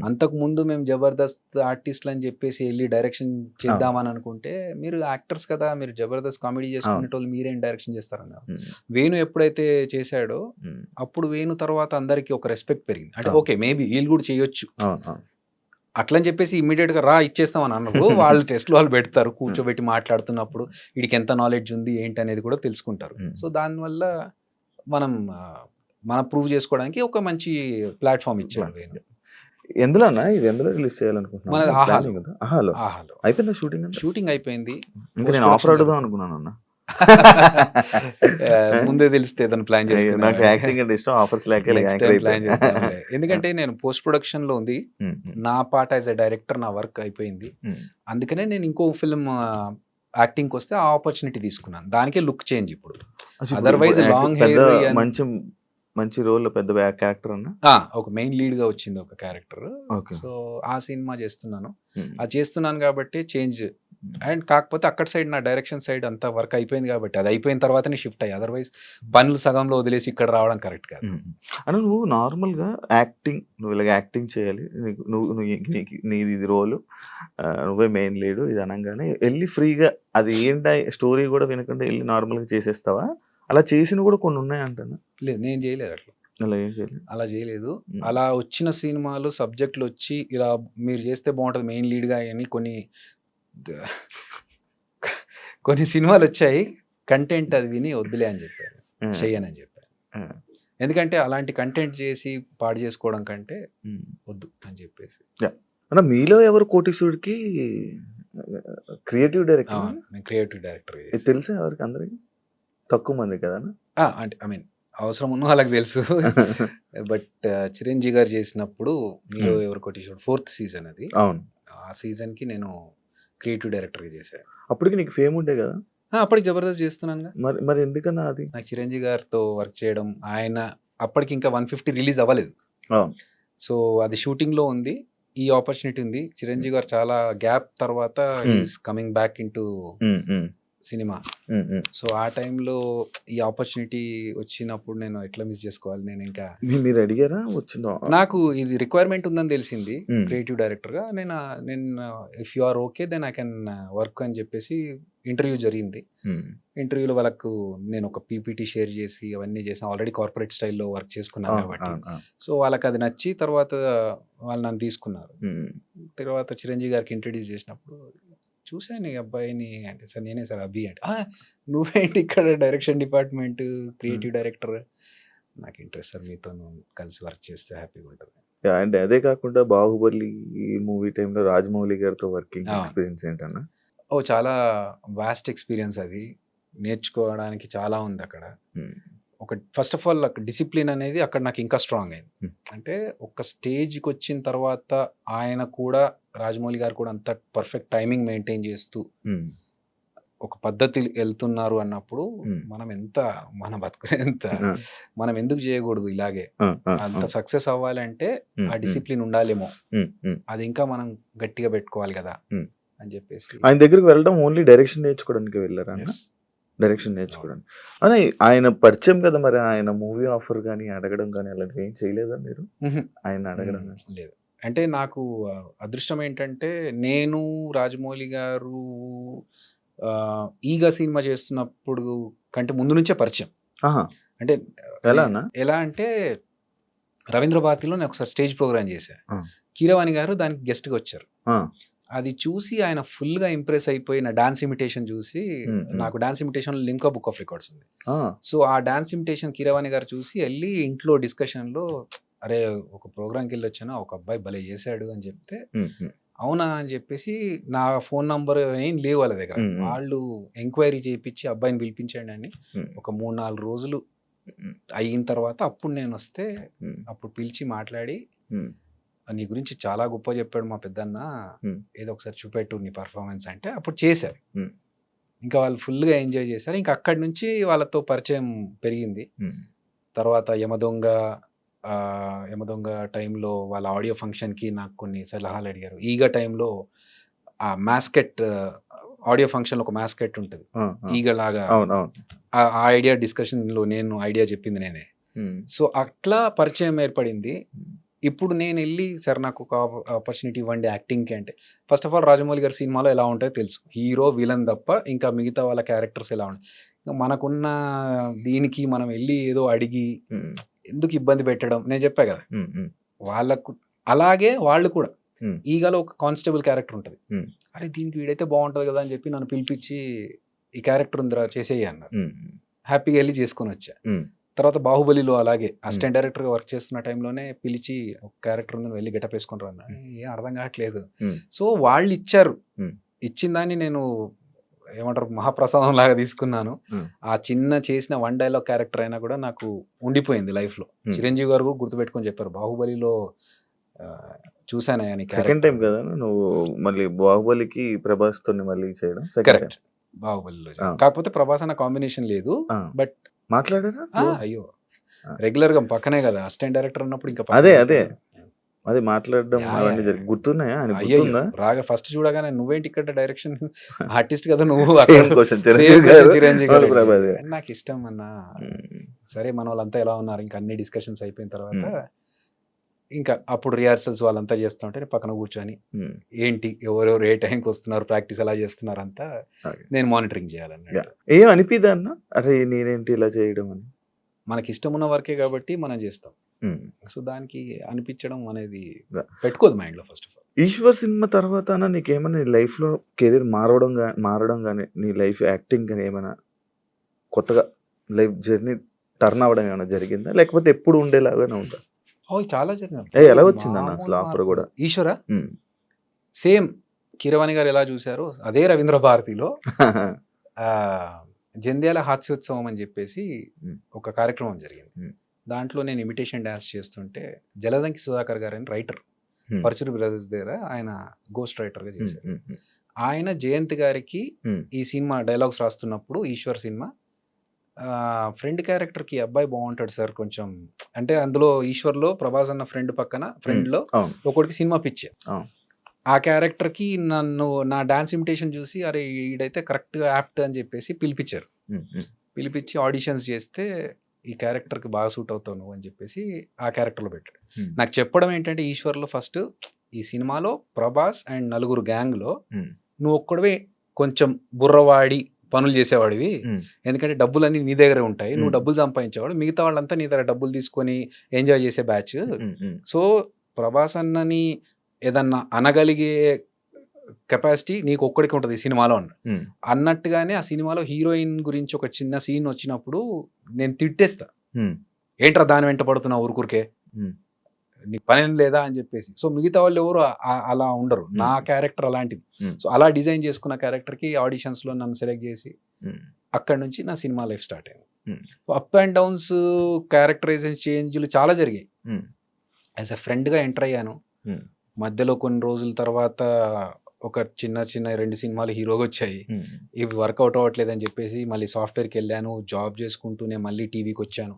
అంతకు ముందు మేము జబర్దస్త్ ఆర్టిస్టులు అని చెప్పేసి వెళ్ళి డైరెక్షన్ చేద్దామని అనుకుంటే, మీరు యాక్టర్స్ కదా, మీరు జబర్దస్త్ కామెడీ చేసుకునేటోళ్ళు మీరేం డైరెక్షన్ చేస్తారన్నారు. వేణు ఎప్పుడైతే చేశాడో అప్పుడు వేణు తర్వాత అందరికి ఒక రెస్పెక్ట్ పెరిగింది. అంటే ఓకే మేబీ వీళ్ళు కూడా చేయొచ్చు అట్లని చెప్పేసి ఇమ్మీడియట్ గా రా ఇచ్చేస్తామని అన్నప్పుడు వాళ్ళు టెస్ట్లు వాళ్ళు పెడతారు, కూర్చోబెట్టి మాట్లాడుతున్నప్పుడు వీడికి ఎంత నాలెడ్జ్ ఉంది ఏంటి అనేది కూడా తెలుసుకుంటారు. సో దానివల్ల మనం ప్రూవ్ చేసుకోవడానికి ఒక మంచి ప్లాట్ఫామ్ ఇచ్చాడు వేణు. ఎందులో ఇది ఎందులో రిలీజ్ చేయాలనుకుంటున్నాను? ఆహాలో అయిపోయిందా షూటింగ్ అయిపోయింది. నేను ఆఫర్ అడుగుదాం అనుకున్నాను అన్న. ముందే తెలిస్తే ఏదైనా ప్లాన్ చేసుకున్నాను. నాకు యాక్టింగ్ అంటే ఇష్టం, ఆఫర్స్ లేక ప్లాన్ చేస్తాను. ఎందుకంటే నేను పోస్ట్ ప్రొడక్షన్ లో ఉంది, నా పార్ట్ యాజ్ ఎ డైరెక్టర్ నా వర్క్ అయిపోయింది. అందుకనే నేను ఇంకో ఫిల్మ్ యాక్టింగ్ వస్తే ఆ ఆపర్చునిటీ తీసుకున్నాను. దానికే లుక్ చేంజ్ ఇప్పుడు. అదర్వైజ్ లాంగ్ హెయిర్ మంచి రోల్, పెద్ద క్యారెక్టర్ అన్న ఒక మెయిన్ లీడ్ గా వచ్చింది ఒక క్యారెక్టర్. సో ఆ సినిమా చేస్తున్నాను. అది చేస్తున్నాను కాబట్టి చేంజ్. అండ్ కాకపోతే అక్కడ సైడ్ నా డైరెక్షన్ సైడ్ అంతా వర్క్ అయిపోయింది కాబట్టి అది అయిపోయిన తర్వాతనే షిఫ్ట్ అయ్యి, అదర్వైజ్ పనులు సగంలో వదిలేసి ఇక్కడ రావడం కరెక్ట్ కాదు. అంటే నువ్వు నార్మల్గా నువ్వు ఇలాగ యాక్టింగ్ చేయాలి, నీది రోలు, నువ్వే మెయిన్ లీడు ఇది అనగానే వెళ్ళి ఫ్రీగా అది ఏంటి స్టోరీ కూడా వినకుండా వెళ్ళి నార్మల్గా చేసేస్తావా? అలా చేసిన కూడా కొన్ని ఉన్నాయంటాను. లేదు, నేను చేయలేదు అట్లా. అలా చేయలేదు. అలా వచ్చిన సినిమాలు సబ్జెక్టులు వచ్చి ఇలా మీరు చేస్తే బాగుంటుంది మెయిన్ లీడ్గా అని కొన్ని సినిమాలు వచ్చాయి, కంటెంట్ అది విని వద్దులే అని చెప్పారు, చెయ్యనని చెప్పారు. ఎందుకంటే అలాంటి కంటెంట్ చేసి పాడు చేసుకోవడం కంటే వద్దు అని చెప్పేసి. అంటే మీలో ఎవరు కోటీశ్వరుడికి క్రియేటివ్ డైరెక్టర్? నేను క్రియేటివ్ డైరెక్టర్. తెలుసా ఎవరికి? అందరికి తక్కువ మంది కదా. అంటే ఐ మీన్ అవసరం ఉన్న వాళ్ళకి తెలుసు. బట్ చిరంజీవి గారు చేసినప్పుడు మీలో ఎవరు కోటీశ్వరుడు 4th సీజన్ అది. అవును, ఆ సీజన్ కి నేను క్రియేటివ్ డైరెక్టర్గా చేశాను. అప్పటికి నీకు ఫేమ్ ఉండే కదా? అప్పటికి జబర్దస్త్ చేస్తున్నాను. మరి ఎందుకన్నా అది? నాకు చిరంజీవి గారితో వర్క్ చేయడం, ఆయన అప్పటికి ఇంకా 150 రిలీజ్ అవ్వలేదు. సో అది షూటింగ్ లో ఉంది, ఈ ఆపర్చునిటీ ఉంది. చిరంజీవి గారు చాలా గ్యాప్ తర్వాత is coming back in to cinema. So ఆ టైంలో ఈ ఆపర్చునిటీ వచ్చినప్పుడు నేను ఎట్లా మిస్ చేసుకోవాలి? నేను ఇంకా మీరు అడిగారా? వచ్చిందో నాకు ఇది రిక్వైర్మెంట్ ఉందని తెలిసింది క్రియేటివ్ డైరెక్టర్ గా. నేను if you are okay then I can work అని చెప్పేసి ఇంటర్వ్యూ జరిగింది. ఇంటర్వ్యూలో వాళ్ళకు నేను ఒక పీపీటీ షేర్ చేసి అవన్నీ చేసాను. ఆల్రెడీ కార్పొరేట్ స్టైల్లో వర్క్ చేసుకున్నాను కాబట్టి సో వాళ్ళకి అది నచ్చి తర్వాత వాళ్ళు నన్ను తీసుకున్నారు. తర్వాత చిరంజీవి గారికి ఇంట్రడ్యూస్ చేసినప్పుడు చూశాను ఈ అబ్బాయిని అంటే, సార్ నేనే సార్ అభి అంటే, నువ్వేంటి ఇక్కడ డైరెక్షన్ డిపార్ట్మెంట్ క్రియేటివ్ డైరెక్టర్? నాకు ఇంట్రెస్ట్ సార్, మీతో కలిసి వర్క్ చేస్తే హ్యాపీగా ఉంటుంది. అండ్ అదే కాకుండా 'బాహుబలి' మూవీ టైంలో రాజమౌళి గారితో వర్కింగ్ అవును. ఎక్స్‌పీరియన్స్ ఏంటన్నా? చాలా వాస్ట్ ఎక్స్‌పీరియన్స్ అది. నేర్చుకోవడానికి చాలా ఉందక్కడ. హ్మ్. ఫస్ట్ ఆఫ్ ఆల్ డిసిప్లిన్ అనేది అక్కడ నాకు ఇంకా స్ట్రాంగ్ అయింది. హ్మ్. అంటే ఒక స్టేజ్‌కొచ్చిన తర్వాత ఆయన కూడా రాజమౌళి గారు కూడా అంత పర్ఫెక్ట్ టైమింగ్ మెయింటైన్ చేస్తూ హ్మ్. ఒక పద్ధతి ఎళ్తున్నారు అన్నప్పుడు హ్మ్. మన బతుకులెంత ఆ! మనం ఎందుకు చేయకూడదు ఇలాగే? ఆ! ఆ! అంత ఆ! సక్సెస్ అవ్వాలంటే హ్మ్. ఆ హ్మ్. డిసిప్లిన్ ఉండాలేమో. హ్మ్. హ్మ్. అది ఇంకా మనం గట్టిగా పెట్టుకోవాలి కదా! హ్మ్. అని చెప్పేసి ఆయన దగ్గరికి వెళ్ళడం ఓన్లీ డైరెక్షన్ నేర్చుకోవడానికే వెళ్లారా అన్న? యెస్. డైరెక్షన్ అవును. నేర్చుకోవడానికి. అదే ఆయన పరిచయం కదా! మరి ఆయన మూవీ ఆఫర్ గాని, అడగడం గాని అలాంటివి ఏం చేయలేదా మీరు? హుహు. ఆయన్ని అడగడం హ్మ్. గాని? లేదు. అంటే నాకు అదృష్టం ఏంటంటే, నేను రాజమౌళి గారు 'ఈగ' సినిమా చేస్తున్నప్పుడు కంటే ముందు నుంచే పరిచయం. ఆహా! అంటే నే ఎలా అన్న? ఎలా అంటే రవీంద్ర భారతిలో నేను ఒకసారి స్టేజ్ ప్రోగ్రామ్ చేశా. ఆ! కీరవాణి గారు దానికి గెస్ట్‌గా వచ్చారు. ఆ! అది చూసి ఆయన ఫుల్‌గా ఇంప్రెస్ అయిపోయి నా డాన్స్ ఇమిటేషన్ చూసి హ్మ్. హ్మ్. నాకు డాన్స్ ఇమిటేషన్‌లో లిమ్కా బుక్ ఆఫ్ రికార్డ్స్ ఉంది. ఆ! సో, ఆ డాన్స్ ఇమిటేషన్ కీరవాణి గారు చూసి ఎళ్లి ఇంట్లో డిస్కషన్‌లో "అరే! ఒక ప్రోగ్రామ్‌కెళ్ళొచ్చాను. ఒక అబ్బాయి భలే చేశాడు" అని చెప్తే, హ్మ్. హ్మ్. అవునా అని చెప్పేసి నా ఫోన్ నంబర్ ఏం లేవు వాళ్ళ దగ్గర. హ్మ్. హ్మ్. వాళ్ళు ఎంక్వైరీ చేపిచ్చి అబ్బాయిని పిలిపించండి అని హ్మ్. ఒక 3, 4 రోజులు హ్మ్. అయిన తర్వాత అప్పుడు నేనొస్తే హ్మ్. అప్పుడు పిలిచి మాట్లాడి హ్మ్. నీ గురించి చాలా గొప్పగా చెప్పాడు మా పెద్దన్న. హ్మ్. ఏదో ఒకసారి చూపెట్టు నీ పెర్ఫార్మన్స్ అంటే అప్పుడు చేశారు. హ్మ్. ఇంకా వాళ్ళు ఫుల్‌గా ఎంజాయ్ చేశారు. ఇంక అక్కడి నుంచి వాళ్ళతో పరిచయం పెరిగింది. హ్మ్. తర్వాత 'యమదొంగ' టైంలో వాళ్ళ ఆడియో ఫంక్షన్‌కి నాకు కొన్ని సలహాలు అడిగారు. 'ఈగ' టైంలో ఆ మాస్కెట్ ఆడియో ఫంక్షన్‌లో ఒక మాస్కెట్ ఉంటది. ఆ! ఆ! ఈగలాగా అవునవును. ఆ ఐడియా డిస్కషన్‌లో నేను ఐడియా చెప్పింది నేనే. హ్మ్. సో, అట్లా పరిచయం ఏర్పడింది. హ్మ్. ఇప్పుడు నేనెళ్ళి సార్ నాకొక ఆపర్చునిటీ ఇవ్వండి యాక్టింగ్‌కి అంటే, ఫస్ట్ ఆఫ్ ఆల్ రాజమౌళి గారి సినిమాలో ఎలా ఉంటాయో తెలుసు. హీరో, విలన్ తప్ప ఇంకా మిగతా వాళ్ళ క్యారెక్టర్స్ ఎలా ఉంటాయి. మనకున్న దీనికి మనం ఎళ్లి ఏదో అడిగి హ్మ్. ఎందుకు ఇబ్బంది పెట్టడం? నేను చెప్పా గదా! హ్మ్. హ్మ్. వాళ్ళకు అలాగే వాళ్ళు కూడా. హ్మ్. 'ఈగలో' ఒక కానిస్టేబుల్ క్యారెక్టర్ ఉంటది. హ్మ్. అరే! దీనికి వీడైతే బావుంటది గదా! అని చెప్పి నన్ను పిలిపిచ్చి, "ఈ క్యారెక్టర్ ఉందిరా చేసేయి" అన్నారు. హ్మ్. హ్యాపీగా ఎళ్లి చేసుకొనొచ్చా. హ్మ్. తర్వాత 'బాహుబలిలో' అలాగే హ్మ్. అసిస్టెంట్ డైరెక్టర్‌గా వర్క్ చేస్తున్న టైంలోనే పిలిచి ఒక క్యారెక్టర్ ఉంది నువ్వు వెళ్లి గెటప్ ఏసుకొని రా అన్నారు. ఏం అర్థం కావట్లేదు. హ్మ్. సో, వాళ్ళిచ్చారు. హ్మ్. ఇచ్చిన దాన్ని నేను ఏమంటారు మహాప్రసాదంలాగా తీసుకున్నాను. హ్మ్. ఆ చిన్న చేసిన వన్ డైలాగ్ క్యారెక్టర్ అయినా కూడా నాకు ఉండిపోయింది లైఫ్‌లో. హ్మ్. చిరంజీవి గారు కూడా గుర్తుపెట్టుకొని చెప్పారు. 'బాహుబలిలో' చూసానయ్యా నీ సెకండ్ టైమ్ క్యారెక్టర్. కదా! నువ్వు మళ్ళీ 'బాహుబలికి' ప్రభాస్‌తోని మళ్ళీ చేయడం సెకండ్ టైమ్. కరెక్ట్. 'బాహుబలిలో' ఆ! కాకపోతే 'ప్రభాస్' అన్న కాంబినేషన్ లేదు. ఆ! బట్ మాట్లాడారా ఫ్లోర్? అయ్యో! ఆ! రెగ్యులర్‌గా పక్కనే కదా! అసిస్టెంట్ డైరెక్టర్ అన్నప్పుడు ఇంకా అదే. పక్కన అదే. ఉంటాం కదా! అదే మాట్లాడడం యాహ్! అవన్నీ యాహ్! యాహ్! గుర్తున్నాయా? ఆయనకి అయ్యయ్యో! గుర్తుందా? రాగా ఫస్ట్ చూడగానే నువ్వేంటి ఇక్కడ డైరెక్షన్ ఆర్టిస్ట్ కదా నువ్వు అక్కడ same question same Chiranjeevi question గారు, చిరంజీవి మళ్ళీ గారు ప్రభాస్ అడిగారు. గారు. నాకిష్టం అన్నా. హ్మ్. సరే మనోళ్ళంతా ఎలా ఉన్నారు ఇంకా అన్ని డిస్కషన్స్ అయిపోయిన తర్వాత హ్మ్. ఇంకా అప్పుడు రిహార్సల్స్ వాళ్ళంతా చేస్తుంటే నేను పక్కన కూర్చొని హ్మ్. ఏంటి ఎవరెవరు ఏ టైంకి వస్తున్నారు ప్రాక్టీస్ ఎలా చేస్తున్నారు అంతా ఓకే. నేను మానిటరింగ్ చేయాలన్నట్టు. యాహ్! ఏం అనిపియదా అన్న? అరే! నేనేంటి ఇలా చేయడం అని? మనకి ఇష్టం ఉన్న వర్కే కాబట్టి మనం చేస్తాం. హ్మ్. సో దానికి అనిపించడం అనేది యాహ్! పెట్టుకోదు మైండ్‌లో first of all. 'Eeshwar' cinema తర్వాత అన్న నీకేమన్నా నీ లైఫ్‌లో కెరీర్ మారడం గాని, నీ లైఫ్ యాక్టింగ్ గాని ఏమైనా కొత్తగా లైఫ్ జర్నీ టర్న్ అవ్వడం ఏమైనా జరిగిందా? లేకపోతే ఎప్పుడు ఉండేలాగానే ఉందా? ఓహ్! చాలా జరిగినాయి. ఇప్పుడు ఎలా వచ్చిందన్న మామూలు అసలు ఆఫర్ మార్పులు. గూడా? 'ఈశ్వరా' హ్మ్. సేమ్ కీరవాణి గారు ఎలా చూసారో అదే రవీంద్ర భారతిలో ఆహ్, జంధ్యాల హాస్యోత్సవం అని చెప్పేసి హ్మ్. ఒక కార్యక్రమం జరిగింది. హ్మ్. దాంట్లో నేను ఇమిటేషన్ డాన్స్ చేస్తుంటే జలదంకి సుధాకర్ గారని రైటర్ హ్మ్. పరుచూరి బ్రదర్స్ దగ్గర ఆయన గోస్ట్ రైటర్‌గా హ్మ్. చేశారు. హ్మ్. హ్మ్. ఆయన జయంత్ గారికి హ్మ్. ఈ సినిమా డైలాగ్స్ రాస్తున్నప్పుడు 'ఈశ్వర్' సినిమా ఫ్రెండ్ క్యారెక్టర్‌కి అబ్బాయి బావుంటాడు సార్ కొంచెం అంటే అందులో 'ఈశ్వర్‌లో' ప్రభాస్ అన్న ఫ్రెండ్ పక్కన హ్మ్. ఫ్రెండ్‌లో అవును. ఒకడికి సినిమా పిచ్చి. అవును. ఆ క్యారెక్టర్‌కి నా డాన్స్ ఇమిటేషన్ చూసి అరే! ఈడైతే కరెక్ట్‌గా యాప్ట్ అని చెప్పేసి పిలిపిచ్చారు. హ్మ్. హ్మ్. పిలిపిచ్చి ఆడిషన్స్ చేస్తే ఈ క్యారెక్టర్‌కి బాగా సూట్ అవుతావు నువ్వు అని చెప్పేసి ఆ క్యారెక్టర్‌లో పెట్టాడు. హ్మ్. నాకు చెప్పడం ఏంటంటే 'ఈశ్వర్‌లో' ఫస్ట్ ఈ సినిమాలో ప్రభాస్ అండ్ నలుగురు గ్యాంగ్‌లో హ్మ్. నువ్వొక్కడివే కొంచెం బుర్రవాడి పనులు చేసేవాడివి. హ్మ్. ఎందుకంటే డబ్బులన్నీ నీ దగ్గరే ఉంటాయి. నువ్వు హ్మ్. డబ్బులు సంపాదించేవాడు. మిగతా వాళ్ళంతా నీ దగ్గర డబ్బులు తీసుకొని ఎంజాయ్ చేసే బ్యాచ్. హ్మ్. హ్మ్. సో, ప్రభాస్ అన్నని ఏదన్నా అనగలిగే కెపాసిటీ నీకొక్కడికే ఉంటది ఈ సినిమాలో అన్నాడు. హ్మ్. అన్నట్టుగానే ఆ సినిమాలో హీరోయిన్ గురించి ఒక చిన్న సీన్ వచ్చినప్పుడు నేను తిట్టేస్తా. హ్మ్. ఏంట్రా దాని వెంట పడుతున్నావు ఊరుకూరికే? హ్మ్. నీకు పని లేదా అని చెప్పేసి. సో మిగతా వాళ్ళు ఎవరు అలా ఉండరు. నా క్యారెక్టర్ అలాంటిది. సో అలా డిజైన్ చేసుకున్న క్యారెక్టర్కి ఆడిషన్స్లో నన్ను సెలెక్ట్ చేసి అక్కడ నుంచి నా సినిమా లైఫ్ స్టార్ట్ అయింది. అప్ అండ్ డౌన్స్, క్యారెక్టరైజేషన్ చేంజ్లు చాలా జరిగాయి. యాజ్ ఎ ఫ్రెండ్గా ఎంటర్ అయ్యాను. మధ్యలో కొన్ని రోజుల తర్వాత ఒక చిన్న 2 సినిమాలు హీరోగా వచ్చాయి. ఇవి వర్కౌట్ అవ్వట్లేదు అని చెప్పేసి మళ్ళీ సాఫ్ట్వేర్కి వెళ్ళాను. జాబ్ చేసుకుంటూనే మళ్ళీ టీవీకి వచ్చాను.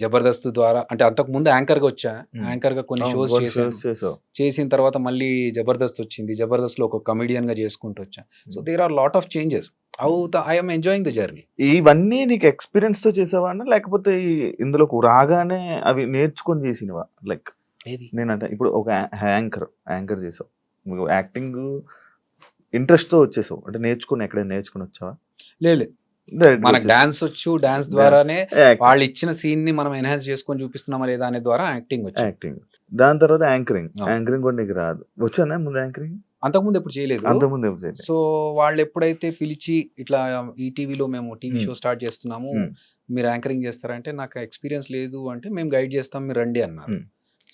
జబర్దస్త్ ద్వారా, అంటే అంతకు ముందు యాంకర్గా వచ్చా. యాంకర్గా కొన్ని షోస్ చేశాను. చేసిన తర్వాత మళ్ళీ జబర్దస్త్ వచ్చింది. జబర్దస్త్లో ఒక కమిడియన్గా చేసుకుంటూ వచ్చా. So there are lot of changes. I'm enjoying the journey. ఇవన్నీ నీకు ఎక్స్పీరియన్స్ తో చేసావా లేకపోతే ఇందులోకి రాగానే అవి నేర్చుకొని చేసినవా? లైక్ నేనంటే ఇప్పుడు ఒక యాంకర్ చేసావు, యాక్టింగ్ ఇంట్రెస్ట్ తో వచ్చేసావు అంటే ఎక్కడైనా నేర్చుకుని వచ్చావా? లేదు, మనకు డాన్స్ వచ్చు. డాన్స్ ద్వారానే వాళ్ళు ఇచ్చిన సీన్ ని మనం ఎన్హాన్స్ చేసుకొని చూపిస్తున్నామా లేదా అనే ద్వారా యాక్టింగ్ వచ్చు. యాక్టింగ్, దాని తర్వాత యాంకరింగ్ కూడా నీకు రాదు. వచ్చానా ముందు యాంకరింగ్? అంతకుముందు ఎప్పుడు చేయలేదు. సో వాళ్ళు ఎప్పుడైతే పిలిచి ఇట్లా ఈ టీవీలో మేము టీవీ షో స్టార్ట్ చేస్తున్నాము, మీరు యాంకరింగ్ చేస్తారంటే నాకు ఎక్స్పీరియన్స్ లేదు అంటే మేము గైడ్ చేస్తాం, మీరు రండి అన్నారు.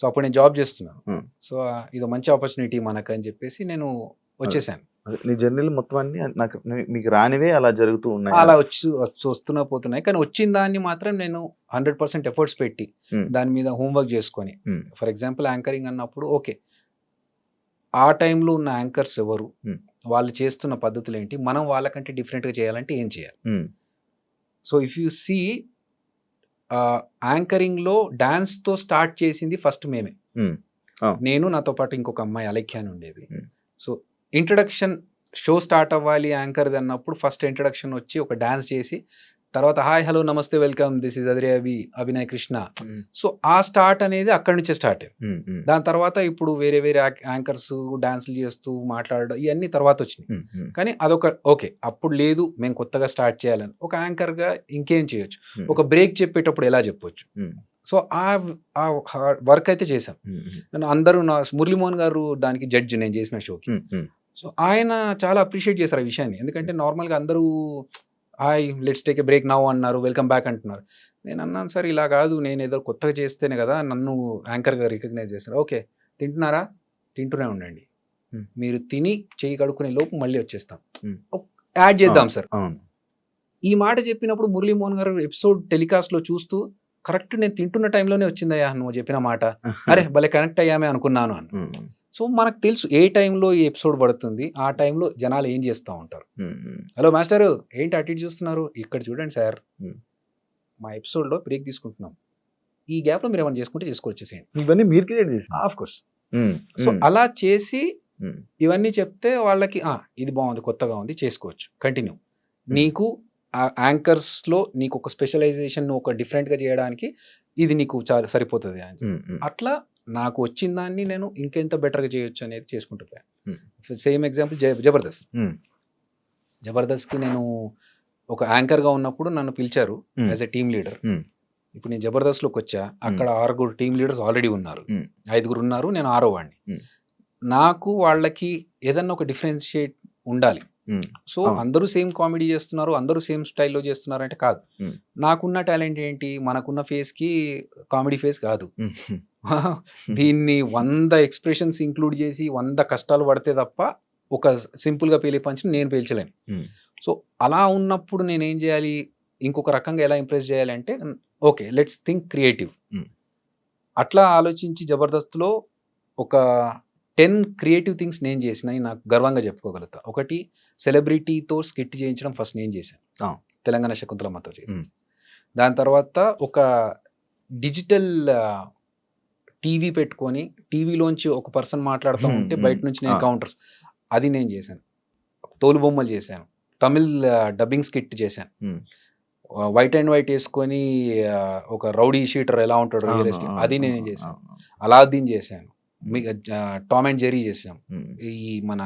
సో అప్పుడు నేను జాబ్ చేస్తున్నాను. సో ఇది మంచి ఆపర్చునిటీ మనకు అని చెప్పేసి నేను వచ్చేసాను. నీ జర్నీలు మొత్తం అన్ని నాకు మీకు రానివే అలా జరుగుతూ ఉన్నాయి, అలా వస్తున్నా పోతున్నాయి. కానీ వచ్చిన దాన్ని మాత్రం నేను 100% ఎఫర్ట్స్ పెట్టి దాని మీద హోంవర్క్ చేసుకొని, ఫర్ ఎగ్జాంపుల్ యాంకరింగ్ అన్నప్పుడు ఓకే ఆ టైంలో ఉన్న యాంకర్స్ ఎవరు, వాళ్ళు చేస్తున్న పద్ధతులు ఏంటి, మనం వాళ్ళకంటే డిఫరెంట్గా చేయాలంటే ఏం చేయాలి. సో ఇఫ్ యూ సీ యాంకరింగ్లో డాన్స్తో స్టార్ట్ చేసింది ఫస్ట్ మేమే. నేను, నాతో పాటు ఇంకొక అమ్మాయి అలెఖ్య అని ఉండేది. సో ఇంట్రడక్షన్ షో స్టార్ట్ అవ్వాలి యాంకర్ది అన్నప్పుడు ఫస్ట్ ఇంట్రడక్షన్ వచ్చి ఒక డాన్స్ చేసి తర్వాత హాయ్ హలో నమస్తే welcome this is Abhinay Krishna. So ఆ స్టార్ట్ అనేది అక్కడి నుంచే స్టార్ట్ అయింది. దాని తర్వాత ఇప్పుడు వేరే యాంకర్స్ డాన్స్లు చేస్తూ మాట్లాడడం ఇవన్నీ తర్వాత వచ్చినాయి. కానీ అదొక ఓకే, అప్పుడు లేదు మేము కొత్తగా స్టార్ట్ చేయాలని. ఒక యాంకర్గా ఇంకేం చేయొచ్చు, ఒక బ్రేక్ చెప్పేటప్పుడు ఎలా చెప్పొచ్చు. సో ఆ వర్క్ అయితే చేశాం. అందరూ మురళీమోహన్ గారు దానికి జడ్జ్, నేను చేసిన షోకి. సో ఆయన చాలా అప్రిషియేట్ చేశారు ఆ విషయాన్ని. ఎందుకంటే నార్మల్గా అందరూ hi let's take a break now అన్నారు, వెల్కమ్ బ్యాక్ అంటున్నారు. నేను అన్నాను సార్ ఇలా కాదు, నేను ఏదో కొత్తగా చేస్తేనే కదా నన్ను యాంకర్గా రికగ్నైజ్ చేస్తారు. ఓకే తింటున్నారా, తింటూనే ఉండండి, మీరు తిని చేయి కడుక్కునే లోపు మళ్ళీ వచ్చేస్తాం, యాడ్ చేద్దాం సార్. ఈ మాట చెప్పినప్పుడు మురళీమోహన్ గారు ఎపిసోడ్ టెలికాస్ట్లో చూస్తూ కరెక్ట్ నేను తింటున్న టైంలోనే వచ్చిందయ్యా నువ్వు చెప్పిన మాట, అరే భలే కనెక్ట్ అయ్యామే అనుకున్నాను అని. సో మనకు తెలుసు ఏ టైంలో ఈ ఎపిసోడ్ పడుతుంది, ఆ టైంలో జనాలు ఏం చేస్తూ ఉంటారు. హలో మాస్టర్ ఏంటి అటు ఇటు చూస్తున్నారు, ఇక్కడ చూడండి సార్ మా ఎపిసోడ్లో బ్రేక్ తీసుకుంటున్నాం, ఈ గ్యాప్లో మీరు ఏమైనా చేసుకుంటే చేసుకొచ్చేసేయండి. ఇవన్నీ మీరు క్రియేట్ చేసి ఆఫ్ కోర్స్. సో అలా చేసి ఇవన్నీ చెప్తే వాళ్ళకి ఇది బాగుంది, కొత్తగా ఉంది, చేసుకోవచ్చు, కంటిన్యూ. నీకు యాంకర్స్లో నీకు ఒక స్పెషలైజేషన్ ఒక డిఫరెంట్గా చేయడానికి ఇది నీకు చాలా సరిపోతుంది అని. అట్లా నాకు వచ్చిన దాన్ని నేను ఇంకెంత బెటర్గా చేయొచ్చు అనేది చేసుకుంటూ పోయాను. సేమ్ ఎగ్జాంపుల్ జబర్దస్త్కి నేను ఒక యాంకర్గా ఉన్నప్పుడు నన్ను పిలిచారు యాజ్ ఎ టీమ్ లీడర్. ఇప్పుడు నేను జబర్దస్త్లోకి వచ్చా, అక్కడ 6 టీమ్ లీడర్స్ ఆల్రెడీ ఉన్నారు, 5 ఉన్నారు, నేను 6వ వాడిని. నాకు వాళ్ళకి ఏదన్నా ఒక డిఫరెన్షియేట్ ఉండాలి. సో అందరూ సేమ్ కామెడీ చేస్తున్నారు, అందరూ సేమ్ స్టైల్లో చేస్తున్నారు అంటే కాదు. నాకున్న టాలెంట్ ఏంటి, మనకున్న ఫేస్ కి కామెడీ ఫేస్ కాదు. దీన్ని 100 ఎక్స్ప్రెషన్స్ ఇంక్లూడ్ చేసి 100 కష్టాలు పడితే తప్ప ఒక సింపుల్ గా పేలే పంచ్ నేను పేల్చలేను. సో అలా ఉన్నప్పుడు నేను ఏం చేయాలి, ఇంకొక రకంగా ఎలా ఇంప్రెస్ చేయాలి అంటే ఓకే లెట్స్ థింక్ క్రియేటివ్. అట్లా ఆలోచించి జబర్దస్త్లో ఒక 10 క్రియేటివ్ థింగ్స్ నేను చేసినాయి నాకు గర్వంగా చెప్పుకోగలుగుతా. ఒకటి, సెలబ్రిటీతో స్కిట్ చేయించడం ఫస్ట్ నేను చేశాను, తెలంగాణ శకుంతలమ్మతో చేశాను. దాని తర్వాత ఒక డిజిటల్ టీవీ పెట్టుకొని టీవీలోంచి ఒక పర్సన్ మాట్లాడుతూ ఉంటే బయట నుంచి నేను కౌంటర్స్, అది నేను చేశాను. తోలు బొమ్మలు చేశాను, తమిళ్ డబ్బింగ్ స్కిట్ చేశాను, వైట్ అండ్ వైట్ వేసుకొని ఒక రౌడీ షీటర్ ఎలా ఉంటాడు రియల్ ఎస్టేట్ అది నేను చేశాను. అలాద్దీన్ చేశాను, టామ్ అండ్ జెర్రీ చేసాం. ఈ మన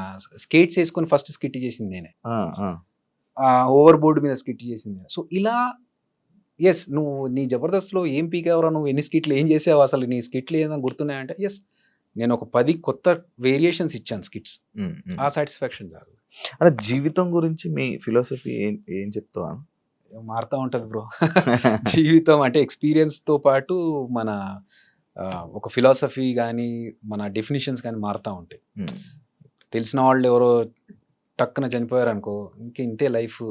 స్కేట్స్ వేసుకొని ఫస్ట్ స్కిట్ చేసింది నేనే, ఓవర్ బోర్డు మీద స్కిట్ చేసింది. సో ఇలా ఎస్ నువ్వు నీ జబర్దస్త్లో ఏం పీకేవరా, నువ్వు ఎన్ని స్కిట్లు ఏం చేసావు, అసలు నీ స్కిట్లు ఏదైనా గుర్తున్నాయంటే ఎస్ నేను ఒక 10 కొత్త వేరియేషన్స్ ఇచ్చాను స్కిట్స్. ఆ సాటిస్ఫాక్షన్ చాలు. అంటే జీవితం గురించి మీ ఫిలాసఫీ ఏం చెప్తావా? మారుతూ ఉంటుంది బ్రో. జీవితం అంటే ఎక్స్పీరియన్స్తో పాటు మన ఒక ఫిలాసఫీ కానీ మన డెఫినేషన్స్ కానీ మారుతూ ఉంటాయి. ఉమ్, తెలిసిన వాళ్ళు ఎవరో టక్కున చనిపోయారు అనుకో, ఇంతే లైఫ్,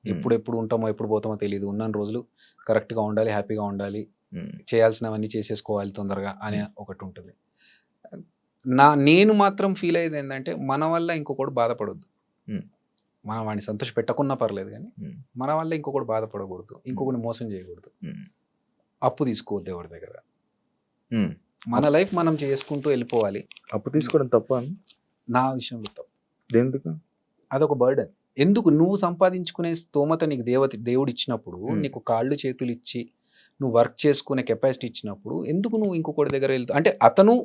ఎప్పుడు ఉంటామో ఎప్పుడు పోతామో తెలియదు, ఉన్న రోజులు కరెక్ట్గా ఉండాలి, హ్యాపీగా ఉండాలి, ఉమ్, చేయాల్సినవన్నీ చేసేసుకోవాలి తొందరగా అనే ఒకటి ఉంటుంది. నేను మాత్రం ఫీల్ అయ్యేది ఏంటంటే మన వల్ల ఇంకొకటి బాధపడొద్దు. ఉమ్, మనం వాడిని సంతోష పెట్టకున్నా పర్లేదు, కానీ ఉమ్, మన వల్ల ఇంకొకటి బాధపడకూడదు, ఇంకొకటి మోసం చేయకూడదు, ఉమ్, అప్పు తీసుకోవద్దు ఎవరి దగ్గర. ఉమ్. మన లైఫ్ మనం చేసుకుంటూ వెళ్ళిపోవాలి. అప్పు తీసుకోవడం తప్ప నా విషయంలో తప్పు. ఎందుకు? అదొక బర్డెన్. ఎందుకు? నువ్వు సంపాదించుకునే స్తోమత నీకు దేవుడు ఇచ్చినప్పుడు, నీకు కాళ్ళు చేతులు ఇచ్చి నువ్వు వర్క్ చేసుకునే కెపాసిటీ ఇచ్చినప్పుడు, ఎందుకు నువ్వు ఇంకొకటి దగ్గర వెళ్తావు? అంటే అతను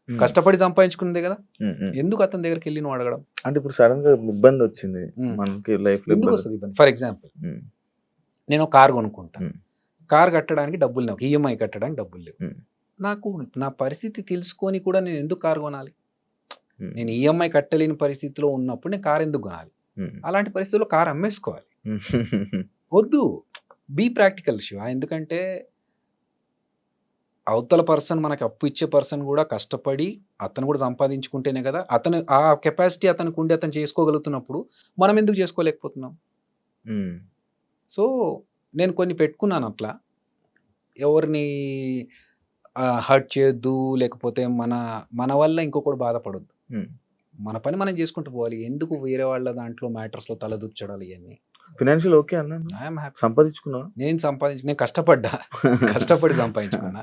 కష్టపడి సంపాదించుకున్నదే కదా, ఎందుకు అతని దగ్గరికి వెళ్ళి నువ్వు అడగడం? అంటే ఇప్పుడు సడన్ గా ఇబ్బంది వచ్చింది మనకి లైఫ్ లో, ఎందుకు వస్తుంది ఇబ్బంది? ఫర్ ఎగ్జాంపుల్, నేను కార్ కొనుక్కుంటా, కార్ కట్టడానికి డబ్బులు లేవు, ఈఎంఐ కట్టడానికి డబ్బులు లేవు. నాకు నా పరిస్థితి తెలుసుకొని కూడా నేను ఎందుకు కార్ కొనాలి? నేను ఈఎంఐ కట్టలేని పరిస్థితిలో ఉన్నప్పుడు నేను కార్ ఎందుకు కొనాలి? అలాంటి పరిస్థితుల్లో కార్ అమ్మేసుకోవాలి. వద్దు, బీ ప్రాక్టికల్ శివ. ఎందుకంటే అవతల పర్సన్, మనకి అప్పు ఇచ్చే పర్సన్ కూడా కష్టపడి అతను కూడా సంపాదించుకుంటేనే కదా, అతను ఆ కెపాసిటీ అతనికి ఉండి అతను చేసుకోగలుగుతున్నప్పుడు మనం ఎందుకు చేసుకోలేకపోతున్నాం? సో నేను కొన్ని పెట్టుకున్నాను అట్లా, ఎవరిని హర్ట్ చేయొద్దు, లేకపోతే మన వల్ల ఇంకొకటి బాధపడొద్దు, మన పని మనం చేసుకుంటూ పోవాలి. ఎందుకు వేరే వాళ్ళ దాంట్లో మ్యాటర్స్లో తలదూర్చడాలి? ఇవన్నీ ఫినాన్షియల్ ఓకే అన్న, ఐఎమ్ హ్యాపీ. సంపాదించుకున్నా, నేను కష్టపడి సంపాదించుకున్నా.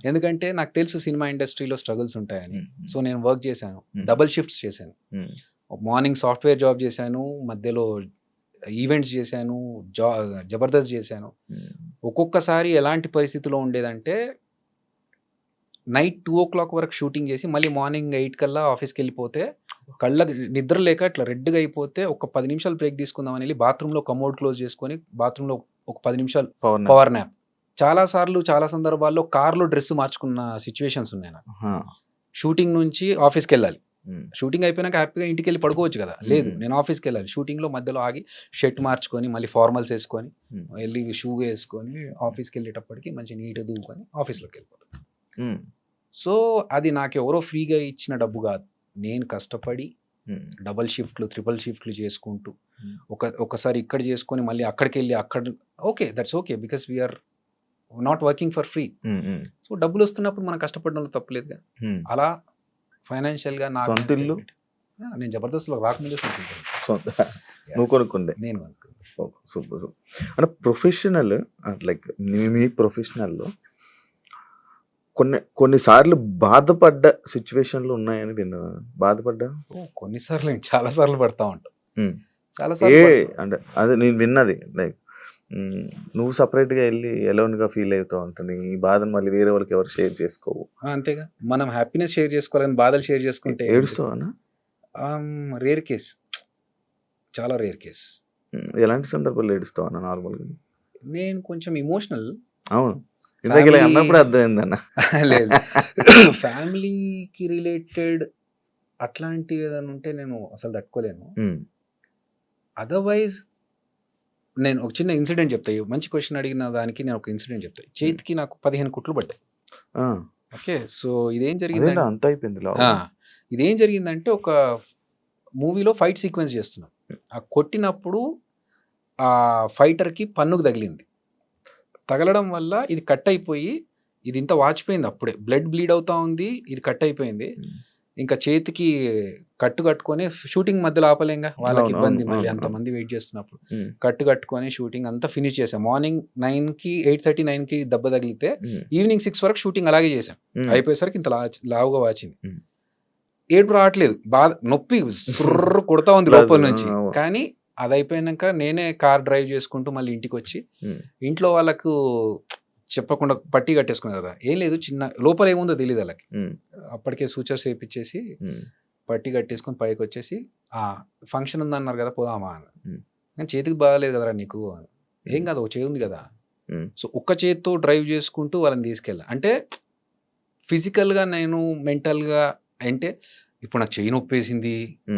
ఎందుకంటే నాకు తెలుసు సినిమా ఇండస్ట్రీలో స్ట్రగుల్స్ ఉంటాయని. సో నేను వర్క్ చేశాను, డబుల్ షిఫ్ట్స్ చేశాను. మార్నింగ్ సాఫ్ట్వేర్ జాబ్ చేశాను, మధ్యలో ఈవెంట్స్ చేశాను, జబర్దస్త్ చేశాను. ఒక్కొక్కసారి ఎలాంటి పరిస్థితిలో ఉండేదంటే, నైట్ 2 o'clock వరకు షూటింగ్ చేసి మళ్ళీ మార్నింగ్ 8 కల్లా ఆఫీస్కి వెళ్ళిపోతే, కళ్ళకి నిద్ర లేక ఇట్లా రెడ్గా అయిపోతే ఒక 10 నిమిషాలు బ్రేక్ తీసుకుందామని వెళ్ళి బాత్రూంలో కమోడ్ క్లోజ్ చేసుకొని బాత్రూంలో ఒక 10 నిమిషాలు పవర్ న్యాప్. చాలా సందర్భాల్లో కార్లో డ్రెస్ మార్చుకున్న సిచ్యువేషన్స్ ఉన్నాయి నాకు. షూటింగ్ నుంచి ఆఫీస్కి వెళ్ళాలి, షూటింగ్ అయిపోయినాక హ్యాపీగా ఇంటికి వెళ్ళి పడుకోవచ్చు కదా, లేదు నేను ఆఫీస్కి వెళ్ళాలి. షూటింగ్లో మధ్యలో ఆగి షర్ట్ మార్చుకొని మళ్ళీ ఫార్మల్స్ వేసుకొని వెళ్ళి షూ వేసుకొని ఆఫీస్కి వెళ్ళేటప్పటికి మంచి నీట్గా దూకొని ఆఫీస్లోకి వెళ్ళిపోతాను. సో అది నాకు ఎవరో ఫ్రీగా ఇచ్చిన డబ్బు కాదు, నేను కష్టపడి డబల్ షిఫ్ట్లు, ట్రిపుల్ షిఫ్ట్లు చేసుకుంటూ ఒకసారి ఇక్కడ చేసుకొని మళ్ళీ అక్కడికి వెళ్ళి okay, that's okay, because we're not working for free. So డబ్బులు వస్తున్నప్పుడు మనం కష్టపడడంలో తప్పలేదుగా. అలా ఫైనాన్షియల్గా నాకు నేను జబర్దస్త్లో రాకముందే నువ్వు కొనుక్కుండే, నేను కొనుక్కుంది. సూపర్. అంటే ప్రొఫెషనల్, లైక్ మీ ప్రొఫెషనల్లో కొన్నిసార్లు బాధపడ్డ సిచ్యువేషన్లు ఉన్నాయని విన్నా. బాధపడ్డా? కొన్నిసార్లు, చాలా సార్లు పడతా ఉంటాం. అంటే అదే నేను విన్నది, లైక్ నువ్వు సపరేట్గా వెళ్ళి ఎలోన్గా ఫీల్ అవుతావు ఉంటుంది, ఈ బాధను మళ్ళీ వేరే వాళ్ళకి ఎవరు షేర్ చేసుకోవు. అంతేగా, మనం హ్యాపీనెస్ షేర్ చేసుకోవాలని బాధలు షేర్ చేసుకుంటే ఏడుస్తావా? రేర్ కేస్, చాలా రేర్ కేస్. ఎలాంటి సందర్భాల్లో ఏడుస్తావా నార్మల్గా? నేను కొంచెం ఇమోషనల్. అవును, ఇందాక అన్నప్పుడు అర్థమైందన్న. లేదు, ఫ్యామిలీకి రిలేటెడ్ అట్లాంటివి ఏదైనా ఉంటే నేను అసలు తట్టుకోలేను. అదర్వైజ్ నేను ఒక చిన్న ఇన్సిడెంట్ చెప్తాయి. మంచి క్వశ్చన్ అడిగిన దానికి నేను ఒక ఇన్సిడెంట్ చెప్తాను. చేతికి నాకు 15 కుట్లు పడ్డాయి. ఓకే, సో ఇదేం జరిగిందంటే ఒక మూవీలో ఫైట్ సీక్వెన్స్ చేస్తున్నాం. ఆ కొట్టినప్పుడు ఆ ఫైటర్కి పన్నుకు తగిలింది. తగలడం వల్ల ఇది కట్ అయిపోయి ఇది ఇంత వాచిపోయింది, అప్పుడే బ్లడ్ బ్లీడ్ అవుతా ఉంది, ఇది కట్ అయిపోయింది. ఇంకా చేతికి కట్టుకొని షూటింగ్ మధ్యలో ఆపలేంగా, వాళ్ళకి ఇబ్బంది, మళ్ళీ అంతమంది వెయిట్ చేస్తున్నప్పుడు కట్టుకొని షూటింగ్ అంతా ఫినిష్ చేసాం. మార్నింగ్ 9కి 8:30, 9కి దెబ్బ తగిలితే ఈవినింగ్ 6 వరకు షూటింగ్ అలాగే చేశాం. అయిపోయేసరికి ఇంత లావుగా వాచింది. ఏడుపు రావట్లేదు, బాధ, నొప్పి సుర్ర కొడతా ఉంది లోపల నుంచి. కానీ అది అయిపోయినాక నేనే కార్ డ్రైవ్ చేసుకుంటూ మళ్ళీ ఇంటికి వచ్చి ఇంట్లో వాళ్ళకు చెప్పకుండా పట్టి కట్టేసుకున్నా కదా, ఏం లేదు, చిన్న లోపల ఏముందో తెలియదు వాళ్ళకి. అప్పటికే సూచర్స్ వేయించేసి పట్టి కట్టేసుకొని పైకి వచ్చేసి, ఫంక్షన్ ఉందన్నారు కదా పోదామా అని. కానీ చేతికి బాగాలేదు కదరా నీకు, ఏం కాదు, ఒక చేయి ఉంది కదా. సో ఒక్క చేతితో డ్రైవ్ చేసుకుంటూ వాళ్ళని తీసుకెళ్ళా. అంటే ఫిజికల్గా నేను మెంటల్గా, అంటే ఇప్పుడు నాకు చెయ్యి నొప్పేసింది,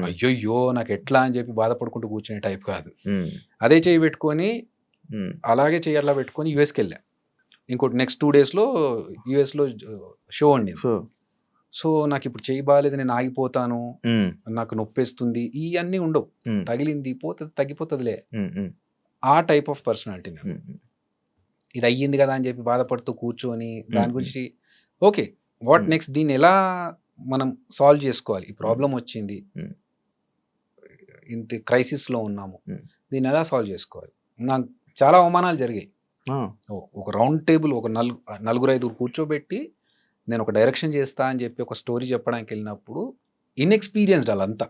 అయ్యో నాకు ఎట్లా అని చెప్పి బాధపడుకుంటూ కూర్చునే టైప్ కాదు. అదే చెయ్యి పెట్టుకొని అలాగే చెయ్యి అట్లా పెట్టుకొని యూఎస్కి వెళ్ళా. ఇంకోటి నెక్స్ట్ 2 డేస్లో యూఎస్లో షో ఉండింది. సో నాకు ఇప్పుడు చేయి బాగాలేదు, నేను ఆగిపోతాను, నాకు నొప్పేస్తుంది, ఇవన్నీ ఉండవు. తగిలింది పోతుంది, తగ్గిపోతుందిలే, ఆ టైప్ ఆఫ్ పర్సనాలిటీ నేను. ఇది అయ్యింది కదా అని చెప్పి బాధపడుతూ కూర్చొని దాని గురించి ఓకే వాట్ నెక్స్ట్, దీన్ని ఎలా మనం సాల్వ్ చేసుకోవాలి, ఈ ప్రాబ్లం వచ్చింది, ఇంత క్రైసిస్లో ఉన్నాము, దీన్ని ఎలా సాల్వ్ చేసుకోవాలి. నాకు చాలా అవమానాలు జరిగాయి. ఒక రౌండ్ టేబుల్, ఒక నలుగురు 5 కూర్చోబెట్టి నేను ఒక డైరెక్షన్ చేస్తా అని చెప్పి ఒక స్టోరీ చెప్పడానికి వెళ్ళినప్పుడు ఇన్ఎక్స్పీరియన్స్డ్ వాళ్ళంతా.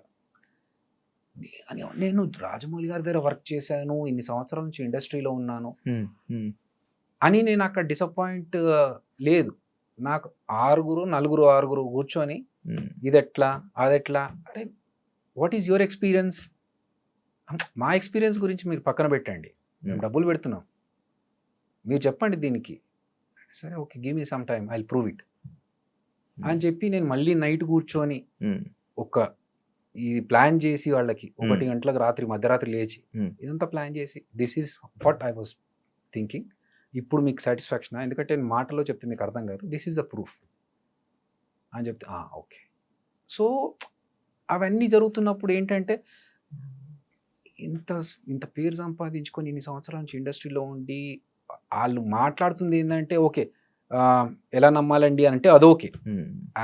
నేను రాజమౌళి గారి దగ్గర వర్క్ చేశాను, ఇన్ని సంవత్సరాల నుంచి ఇండస్ట్రీలో ఉన్నాను అని నేను అక్కడ డిసప్పాయింట్ లేదు. నాకు నలుగురు కూర్చొని ఇది ఎట్లా అదెట్లా, అరే వాట్ ఈజ్ యువర్ ఎక్స్పీరియన్స్, మా ఎక్స్పీరియన్స్ గురించి మీరు పక్కన పెట్టండి, మేము డబ్బులు పెడుతున్నాం, మీరు చెప్పండి దీనికి. సరే okay, give me some time, I will prove it అని చెప్పి నేను మళ్ళీ నైట్ కూర్చొని ఈ ప్లాన్ చేసి వాళ్ళకి 1 గంటలకు మధ్యరాత్రి లేచి ఇదంతా ప్లాన్ చేసి this is what I was thinking, ఇప్పుడు మీకు సాటిస్ఫాక్షన్, ఎందుకంటే నేను మాటలో చెప్తే మీకు అర్థం కాదు, దిస్ ఈజ్ ద ప్రూఫ్ అని చెప్తే ఓకే. సో అవన్నీ జరుగుతున్నప్పుడు ఏంటంటే ఇంత పేరు సంపాదించుకొని ఇన్ని సంవత్సరాల నుంచి ఇండస్ట్రీలో ఉండి వాళ్ళు మాట్లాడుతుంది ఏంటంటే ఓకే ఎలా నమ్మాలండి అంటే అదోకే,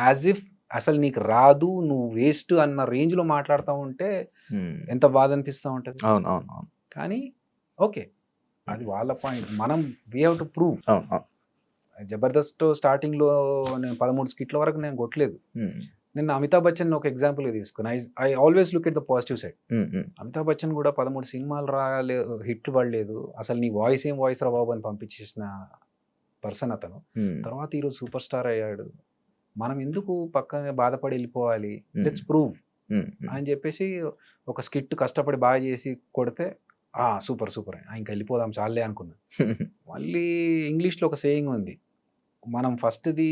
యాజ్ ఇఫ్ అసలు నీకు రాదు, నువ్వు వేస్ట్ అన్న రేంజ్లో మాట్లాడుతూ ఉంటే ఎంత బాధ అనిపిస్తూ ఉంటుంది. కానీ ఓకే, అది వాళ్ళ పాయింట్, మనం we have to prove. Jabardasth స్టార్టింగ్లో నేను 13 స్కిట్ల వరకు నేను కొట్టలేదు. నిన్న అమితాబ్ బచ్చన్ ఒక ఎగ్జాంపుల్ తీసుకుని I always look at the positive side. Amitabh Bachchan కూడా 13 సినిమాలు రాలేదు, హిట్ పడలేదు, అసలు నీ వాయిస్ ఏం వాయిస్ రా బాబు అని పంపించేసిన పర్సన్ అతను. తర్వాత ఈరోజు సూపర్ స్టార్ అయ్యాడు. మనం ఎందుకు పక్కన బాధపడి వెళ్ళిపోవాలి, లెట్స్ ప్రూవ్ అని చెప్పేసి ఒక స్కిట్ కష్టపడి బాగా చేసి కొడితే సూపర్ ఇంకా వెళ్ళిపోదాం చాలే అనుకున్నా. మళ్ళీ ఇంగ్లీష్లో ఒక సేయింగ్ ఉంది, మనం ఫస్ట్ది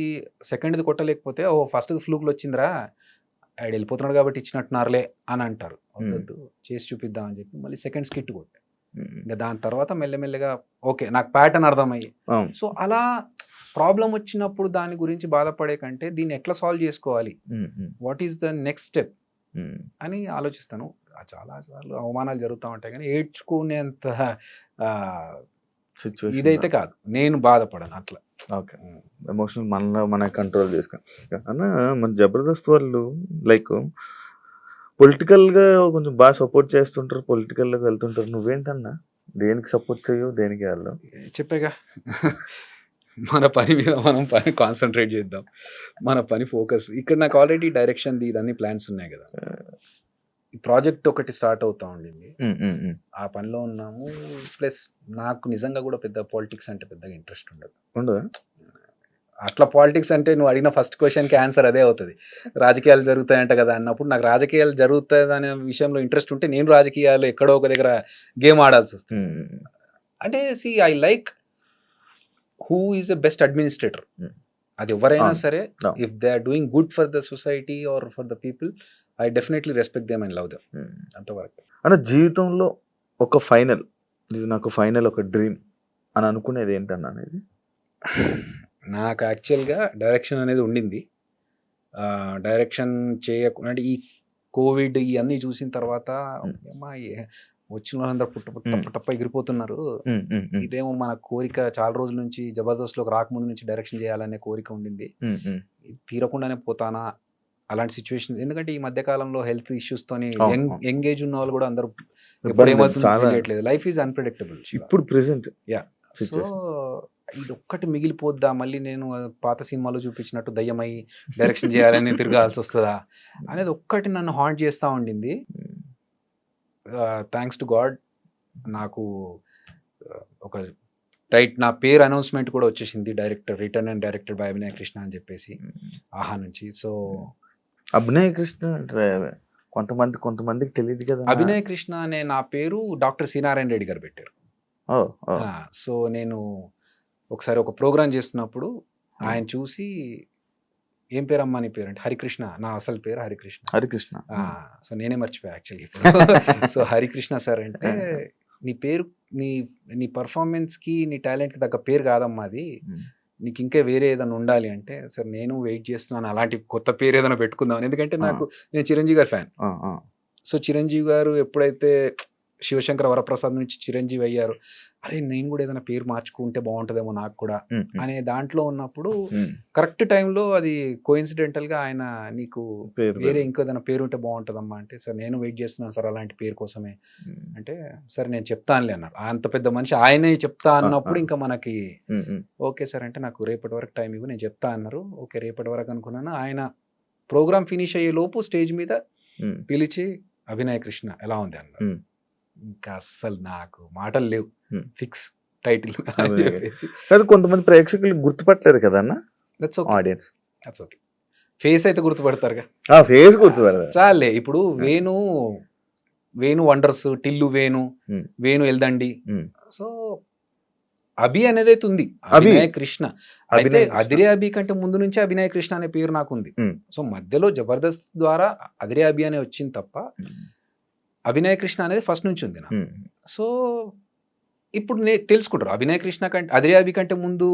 సెకండ్ది కొట్టలేకపోతే ఫస్ట్ది ఫ్లూక్లో వచ్చిందిరా, ఆయన వెళ్ళిపోతున్నాడు కాబట్టి ఇచ్చినట్టున్నారులే అని అంటారు. వద్దు చేసి చూపిద్దామని చెప్పి మళ్ళీ సెకండ్ స్కిట్ కొట్టే, ఇంకా దాని తర్వాత మెల్లమెల్లగా ఓకే నాకు ప్యాటర్న్ అర్థమయ్యి. సో అలా ప్రాబ్లం వచ్చినప్పుడు దాని గురించి బాధపడే కంటే దీన్ని ఎట్లా సాల్వ్ చేసుకోవాలి, what is the next step అని ఆలోచిస్తాను. చాలా సార్లు అవమానాలు జరుగుతూ ఉంటాయి కానీ ఏడ్చుకునేంత ఇదైతే కాదు, నేను బాధపడను అట్లా. ఓకే, ఎమోషనల్ మన కంట్రోల్ చేసుకో అన్న. మన జబర్దస్త్ వాళ్ళు లైక్ పొలిటికల్గా కొంచెం బాగా సపోర్ట్ చేస్తుంటారు, పొలిటికల్లోకి వెళ్తుంటారు. నువ్వేంటన్నా దేనికి సపోర్ట్ చేయవు, దేనికి వెళ్ళావు? చెప్పాగా, మన పని మీద మనం కాన్సన్ట్రేట్ చేద్దాం, మన పని ఫోకస్. ఇక్కడ నాకు ఆల్రెడీ డైరెక్షన్ది ఇదన్నీ ప్లాన్స్ ఉన్నాయి కదా, ఈ ప్రాజెక్ట్ ఒకటి స్టార్ట్ అవుతా ఉండింది, ఆ పనిలో ఉన్నాము. ప్లస్ నాకు నిజంగా కూడా పెద్ద పాలిటిక్స్ అంటే పెద్దగా ఇంట్రెస్ట్ ఉండదు. అట్లా పాలిటిక్స్ అంటే నువ్వు అడిగిన ఫస్ట్ క్వశ్చన్కి ఆన్సర్ అదే అవుతుంది, రాజకీయాలు జరుగుతాయంట కదా అన్నప్పుడు. నాకు రాజకీయాలు జరుగుతాయి అనే విషయంలో ఇంట్రెస్ట్ ఉంటే నేను రాజకీయాలు ఎక్కడో ఒక దగ్గర గేమ్ ఆడాల్సి వస్తుంది. అంటే I like who is the best administrator. అది ఎవరైనా సరే, if they are doing good for the society or for the people, I definitely respect them and love them. అంతవరకు. అంటే జీవితంలో ఒక ఫైనల్, ఇది నాకు ఫైనల్ ఒక డ్రీమ్ అని అనుకునేది ఏంటన్నా అనేది? నాకు యాక్చువల్గా డైరెక్షన్ అనేది ఉండింది. డైరెక్షన్ చేయకుండా ఈ కోవిడ్ ఇవన్నీ చూసిన తర్వాత వచ్చిన వాళ్ళందరూ పుట్టప్ప ఎగిరిపోతున్నారు, ఇదేమో మన కోరిక చాలా రోజుల నుంచి జబర్దస్త్లోకి రాకముందు నుంచి డైరెక్షన్ చేయాలనే కోరిక ఉండింది, తీరకుండానే పోతానా అలాంటి సిచ్యువేషన్. ఎందుకంటే ఈ మధ్య కాలంలో హెల్త్ ఇష్యూస్ తోని యంగ్ ఏజ్ ఉన్న వాళ్ళు కూడా అందరూ తెలియట్లేదు. లైఫ్ ఈజ్ అన్ప్రెడిక్టబుల్ ఇప్పుడు ప్రెసెంట్. సో ఇది ఒక్కటి మిగిలిపోద్దా, మళ్ళీ నేను పాత సినిమాలో చూపించినట్టు దయ్యమై డైరెక్షన్ చేయాలని తిరగాల్సి వస్తుందా అనేది ఒక్కటి నన్ను హాంట్ చేస్తూ ఉండింది. థ్యాంక్స్ టు గాడ్ నాకు ఒక నా పేరు అనౌన్స్మెంట్ కూడా వచ్చేసింది, రిటర్న్ అండ్ డైరెక్టెడ్ బై అభినయ కృష్ణ అని చెప్పేసి ఆహా నుంచి. సో అభినయ కృష్ణ కొంతమందికి తెలియదు కదా, అభినయ కృష్ణ అనే నా పేరు డాక్టర్ సి నారాయణ రెడ్డి గారు పెట్టారు. సో నేను ఒకసారి ఒక ప్రోగ్రామ్ చేస్తున్నప్పుడు ఆయన చూసి ఏం పేరు అమ్మా నీ పేరు అంటే హరికృష్ణ, నా అసలు పేరు హరికృష్ణ. సో నేనే మర్చిపోయా యాక్చువల్లీ. సో హరికృష్ణ సార్ అంటే నీ పేరు నీ నీ పర్ఫార్మెన్స్కి నీ టాలెంట్కి తగ్గ పేరు కాదమ్మా అది, నీకు ఇంకా వేరే ఏదైనా ఉండాలి అంటే, సార్ నేను వెయిట్ చేస్తున్నాను అలాంటి కొత్త పేరు ఏదైనా పెట్టుకుందాం. ఎందుకంటే నేను చిరంజీవి గారి ఫ్యాన్. సో చిరంజీవి గారు ఎప్పుడైతే శివశంకర వరప్రసాద్ నుంచి చిరంజీవి అయ్యారు, అరే నేను కూడా ఏదైనా పేరు మార్చుకుంటే బాగుంటుందేమో నాకు కూడా అనే దాంట్లో ఉన్నప్పుడు కరెక్ట్ టైంలో అది కోఇన్సిడెంటల్ గా ఆయన నీకు వేరే ఇంకో ఏదైనా పేరు ఉంటే బాగుంటుందమ్మా అంటే, సార్ నేను వెయిట్ చేస్తున్నాను సార్ అలాంటి పేరు కోసమే అంటే, సరే నేను చెప్తానులే అన్నారు. అంత పెద్ద మనిషి ఆయనే చెప్తా అన్నప్పుడు ఇంకా మనకి ఓకే సార్ అంటే, నాకు రేపటి వరకు టైం ఇవ్వు నేను చెప్తా అన్నారు. ఓకే రేపటి వరకు అనుకున్నాను. ఆయన ప్రోగ్రామ్ ఫినిష్ అయ్యే లోపు స్టేజ్ మీద పిలిచి అభినయ కృష్ణ ఎలా ఉంది అన్నారు. ఇంకా అస్సలు నాకు మాటలు లేవు, ఫిక్స్ టైటిల్. కొంతమంది ప్రేక్షకులు గుర్తుపట్టలేరు కదా అన్న, ఆడియన్స్. దట్స్ ఓకే, ఫేస్ అయితే గుర్తుపడతారుగా, ఫేస్ గుర్తుపడతారు చాలే. ఇప్పుడు వేణు వండర్స్, టిల్లు వేణు ఎల్దండి. సో అభి అనేది అయితే ఉంది, అభినయ కృష్ణ. అయితే అదిరే అభి కంటే ముందు నుంచే అభినయ కృష్ణ అనే పేరు నాకు ఉంది. సో మధ్యలో జబర్దస్త్ ద్వారా అదిరే అభి అనే వచ్చింది తప్ప అభినయ కృష్ణ అనేది ఫస్ట్ నుంచి ఉంది నాకు. సో ఇప్పుడు తెలుసుకుంటారు అభినయ కృష్ణ కంటే అదిరే అభి కంటే ముందు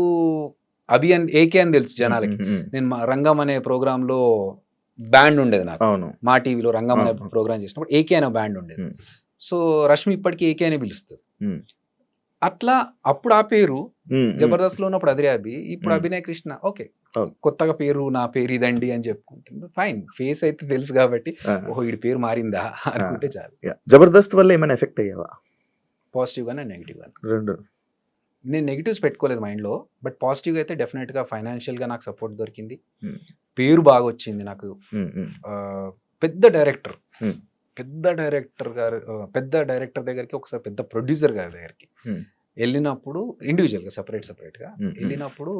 అభి అని ఏకే అని తెలుసు జనాలకి. నేను రంగం అనే ప్రోగ్రామ్ లో బ్యాండ్ ఉండేది నాకు, మా టీవీలో రంగం అనే ప్రోగ్రామ్ చేసినప్పుడు ఏకే అనే బ్యాండ్ ఉండేది. సో రష్మి ఇప్పటికీ ఏకే అని పిలుస్తుంది. అట్లా అప్పుడు ఆ పేరు జబర్దస్త్ లో ఉన్నప్పుడు అదిరే అభి, ఇప్పుడు అభినయ కృష్ణ. ఓకే కొత్తగా పేరు, నా పేరు ఇదండి అని చెప్పుకుంటుంది, ఫైన్. ఫేస్ అయితే తెలుసు కాబట్టి ఓహో వీడి పేరు మారిందా అనుకుంటే చాలు. జబర్దస్త్ వల్ల ఏమైనా ఎఫెక్ట్ అయ్యావా? పాజిటివ్ గానే నెగిటివ్ గానే. రెండు. నేను నెగిటివ్స్ పెట్టుకోలేదు మైండ్ లో, బట్ పాజిటివ్ అయితే డెఫినెట్ గా ఫైనాన్షియల్ గా నాకు సపోర్ట్ దొరికింది, పేరు బాగా వచ్చింది నాకు. పెద్ద డైరెక్టర్ దగ్గరికి ఒకసారి పెద్ద ప్రొడ్యూసర్ గారి దగ్గరికి వెళ్ళినప్పుడు, ఇండివిజువల్ గా సెపరేట్ గా వెళ్ళినప్పుడు,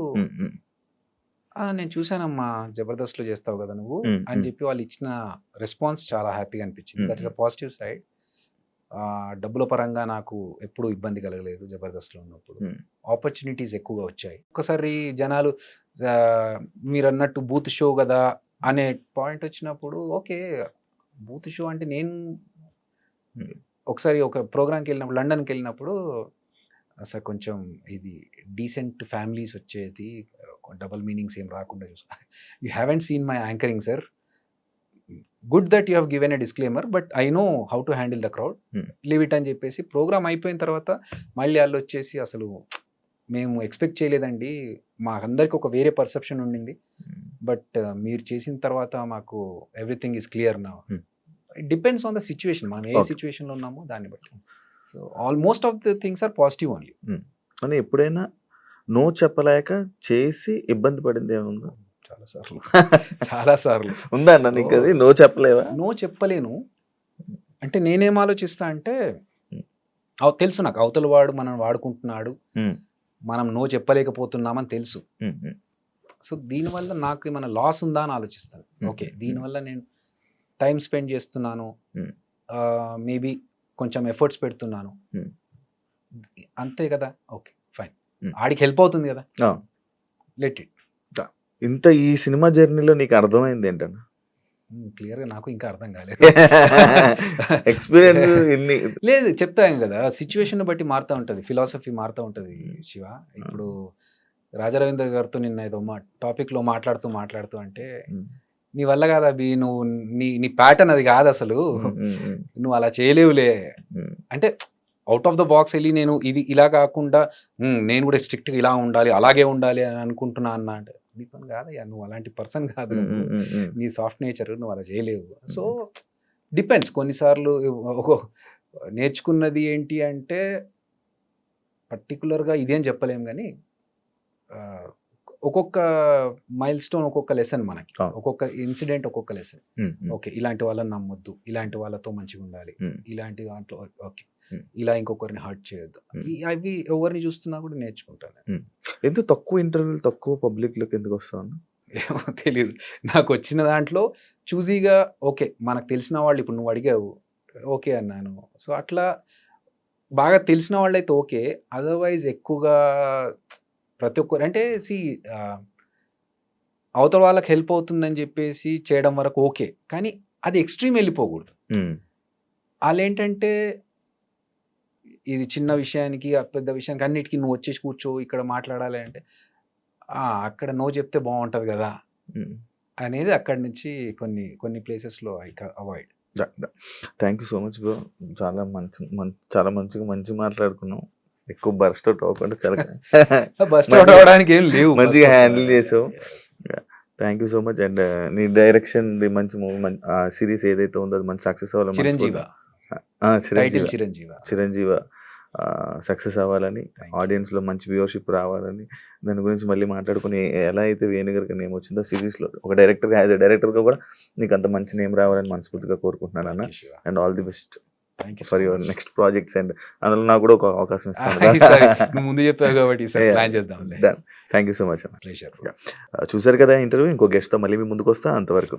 నేను చూసానమ్మా జబర్దస్త్ లో చేస్తావు కదా నువ్వు అని చెప్పి వాళ్ళు ఇచ్చిన రెస్పాన్స్ చాలా హ్యాపీగా అనిపించింది. That is a positive side. డబ్బుల పరంగా నాకు ఎప్పుడు ఇబ్బంది కలగలేదు జబర్దస్త్ లో ఉన్నప్పుడు. ఆపర్చునిటీస్ ఎక్కువగా వచ్చాయి. ఒకసారి జనాలు మీరు అన్నట్టు బూత్ షో కదా అనే పాయింట్ వచ్చినప్పుడు, ఓకే బూత్ షో అంటే నేను ఒకసారి ఒక ప్రోగ్రామ్కి వెళ్ళినప్పుడు, లండన్కి వెళ్ళినప్పుడు, సార్ కొంచెం ఇది డీసెంట్ ఫ్యామిలీస్ వచ్చేది, డబల్ మీనింగ్స్ ఏం రాకుండా చూసుకో, you haven't seen my anchoring sir, good that you have given a disclaimer, but I know how to handle the crowd, leave it అని చెప్పేసి ప్రోగ్రామ్ అయిపోయిన తర్వాత మళ్ళీ వాళ్ళు వచ్చేసి, అసలు మేము ఎక్స్పెక్ట్ చేయలేదండి, మాకందరికి ఒక వేరే పర్సెప్షన్ ఉండింది, బట్ మీరు చేసిన తర్వాత మాకు everything is clear now. It depends on the situation, మనం ఏ సిచ్యువేషన్లో ఉన్నామో దాన్ని బట్టి. So almost of the things are positive only. అని ఎప్పుడైనా నో చెప్పలేక చేసి ఇబ్బంది పడింది ఏముందా? చాలా సార్లు ఉందా అన్న నీకు అది? నో చెప్పలేవా? నో చెప్పలేను అంటే నేనేం ఆలోచిస్తా అంటే, తెలుసు నాకు అవతల వాడు మనం వాడుకుంటున్నాడు, మనం నో చెప్పలేకపోతున్నామని తెలుసు. సో దీనివల్ల నాకు ఏమైనా లాస్ ఉందా అని ఆలోచిస్తాను. ఓకే దీనివల్ల నేను టైం స్పెండ్ చేస్తున్నాను, మేబీ కొంచెం ఎఫర్ట్స్ పెడుతున్నాను, అంతే కదా, ఓకే ఫైన్, ఆడికి హెల్ప్ అవుతుంది కదా, లెట్ ఇట్. ఇంత ఈ సినిమా జర్నీలో నీకు అర్థమైంది ఏంటన్నా? క్లియర్గా నాకు ఇంకా అర్థం కాలేదు. ఎక్స్పీరియన్స్ లేదు, చెప్తాను కదా, సిచ్యువేషన్ బట్టి మారుతూ ఉంటుంది, ఫిలాసఫీ మారుతూ ఉంటుంది శివ. ఇప్పుడు రాజారవీంద్ర గారితో నిన్న ఏదో టాపిక్లో మాట్లాడుతూ అంటే, నీ వల్ల కాదు అభి, నువ్వు నీ ప్యాటర్న్ అది కాదు అసలు, నువ్వు అలా చేయలేవులే అంటే, అవుట్ ఆఫ్ ద బాక్స్ వెళ్ళి నేను ఇది ఇలా కాకుండా నేను కూడా స్ట్రిక్ట్గా ఇలా ఉండాలి, అలాగే ఉండాలి అని అనుకుంటున్నా అన్న అంటే, నీ పని కాదయ్యా, నువ్వు అలాంటి పర్సన్ కాదు, నీ సాఫ్ట్ నేచర్, నువ్వు అలా చేయలేవు. So depends. కొన్నిసార్లు నేర్చుకున్నది ఏంటి అంటే, పర్టికులర్గా ఇదేం చెప్పలేం కానీ, ఒక్కొక్క మైల్ స్టోన్ ఒక్కొక్క లెసన్ మనకి, ఒక్కొక్క ఇన్సిడెంట్ ఒక్కొక్క లెసన్. ఓకే ఇలాంటి వాళ్ళని నమ్మొద్దు, ఇలాంటి వాళ్ళతో మంచిగా ఉండాలి, ఇలాంటి దాంట్లో ఓకే ఇలా ఇంకొకరిని హర్ట్ చేయొద్దు, అవి ఎవరిని చూస్తున్నా కూడా నేర్చుకుంటాను. ఎందుకు తక్కువ ఇంటర్వ్యూలు, తక్కువ పబ్లిక్లోకి ఎందుకు వస్తాను ఏమో తెలియదు. నాకు వచ్చిన దాంట్లో చూజీగా ఓకే మనకు తెలిసిన వాళ్ళు, ఇప్పుడు నువ్వు అడిగావు ఓకే అన్నాను. సో అట్లా బాగా తెలిసిన వాళ్ళు అయితే ఓకే, అదర్వైజ్ ఎక్కువగా ప్రతి ఒక్కరు అంటే అవతల వాళ్ళకి హెల్ప్ అవుతుందని చెప్పేసి చేయడం వరకు ఓకే, కానీ అది ఎక్స్ట్రీమ్ వెళ్ళిపోకూడదు. వాళ్ళు ఏంటంటే ఇది చిన్న విషయానికి ఆ పెద్ద విషయానికి అన్నిటికీ నువ్వు వచ్చేసి కూర్చో ఇక్కడ మాట్లాడాలి అంటే అక్కడ నో చెప్తే బాగుంటది కదా అనేది అక్కడి నుంచి కొన్ని ప్లేసెస్లో I avoid. Thank you so much bro. చాలా మంచిగా మాట్లాడుకున్నాం. ఎక్కువ బర్స్ట్ అవుట్ అవ్వకుండా చాలా బస్ట్ అవుట్ అవడానికి ఏం లేవు, మంచిగా హ్యాండిల్ చేసావు. Thank you so much. And నీ డైరెక్షన్ మంచి మూవీ సిరీస్ ఏదైతే ఉందో అది మంచి సక్సెస్ అవ్వాలని చిరంజీవ సక్సెస్ అవ్వాలని, ఆడియన్స్ లో మంచి వ్యూవర్షిప్ రావాలని, దాని గురించి మళ్ళీ మాట్లాడుకుని ఎలా అయితే వేణుగారికి నేమ్ వచ్చిందో సిరీస్ లో ఒక డైరెక్టర్ యాజ్ ఎ డైరెక్టర్ గా కూడా నీకు అంత మంచి నేమ్ రావాలని మనస్ఫూర్తిగా కోరుకుంటున్నాను అన్న. And all the best for your next projects. And అందులో నాకు కూడా ఒక అవకాశం ఇస్తాను. ముందు చెప్పావు కాబట్టి ప్లాన్ చేద్దాం. థ్యాంక్ యూ సో మచ్ అన్న. చూసారు కదా ఇంటర్వ్యూ. ఇంకో గెస్ట్ తో మళ్ళీ మీ ముందుకు వస్తా. అంతవరకు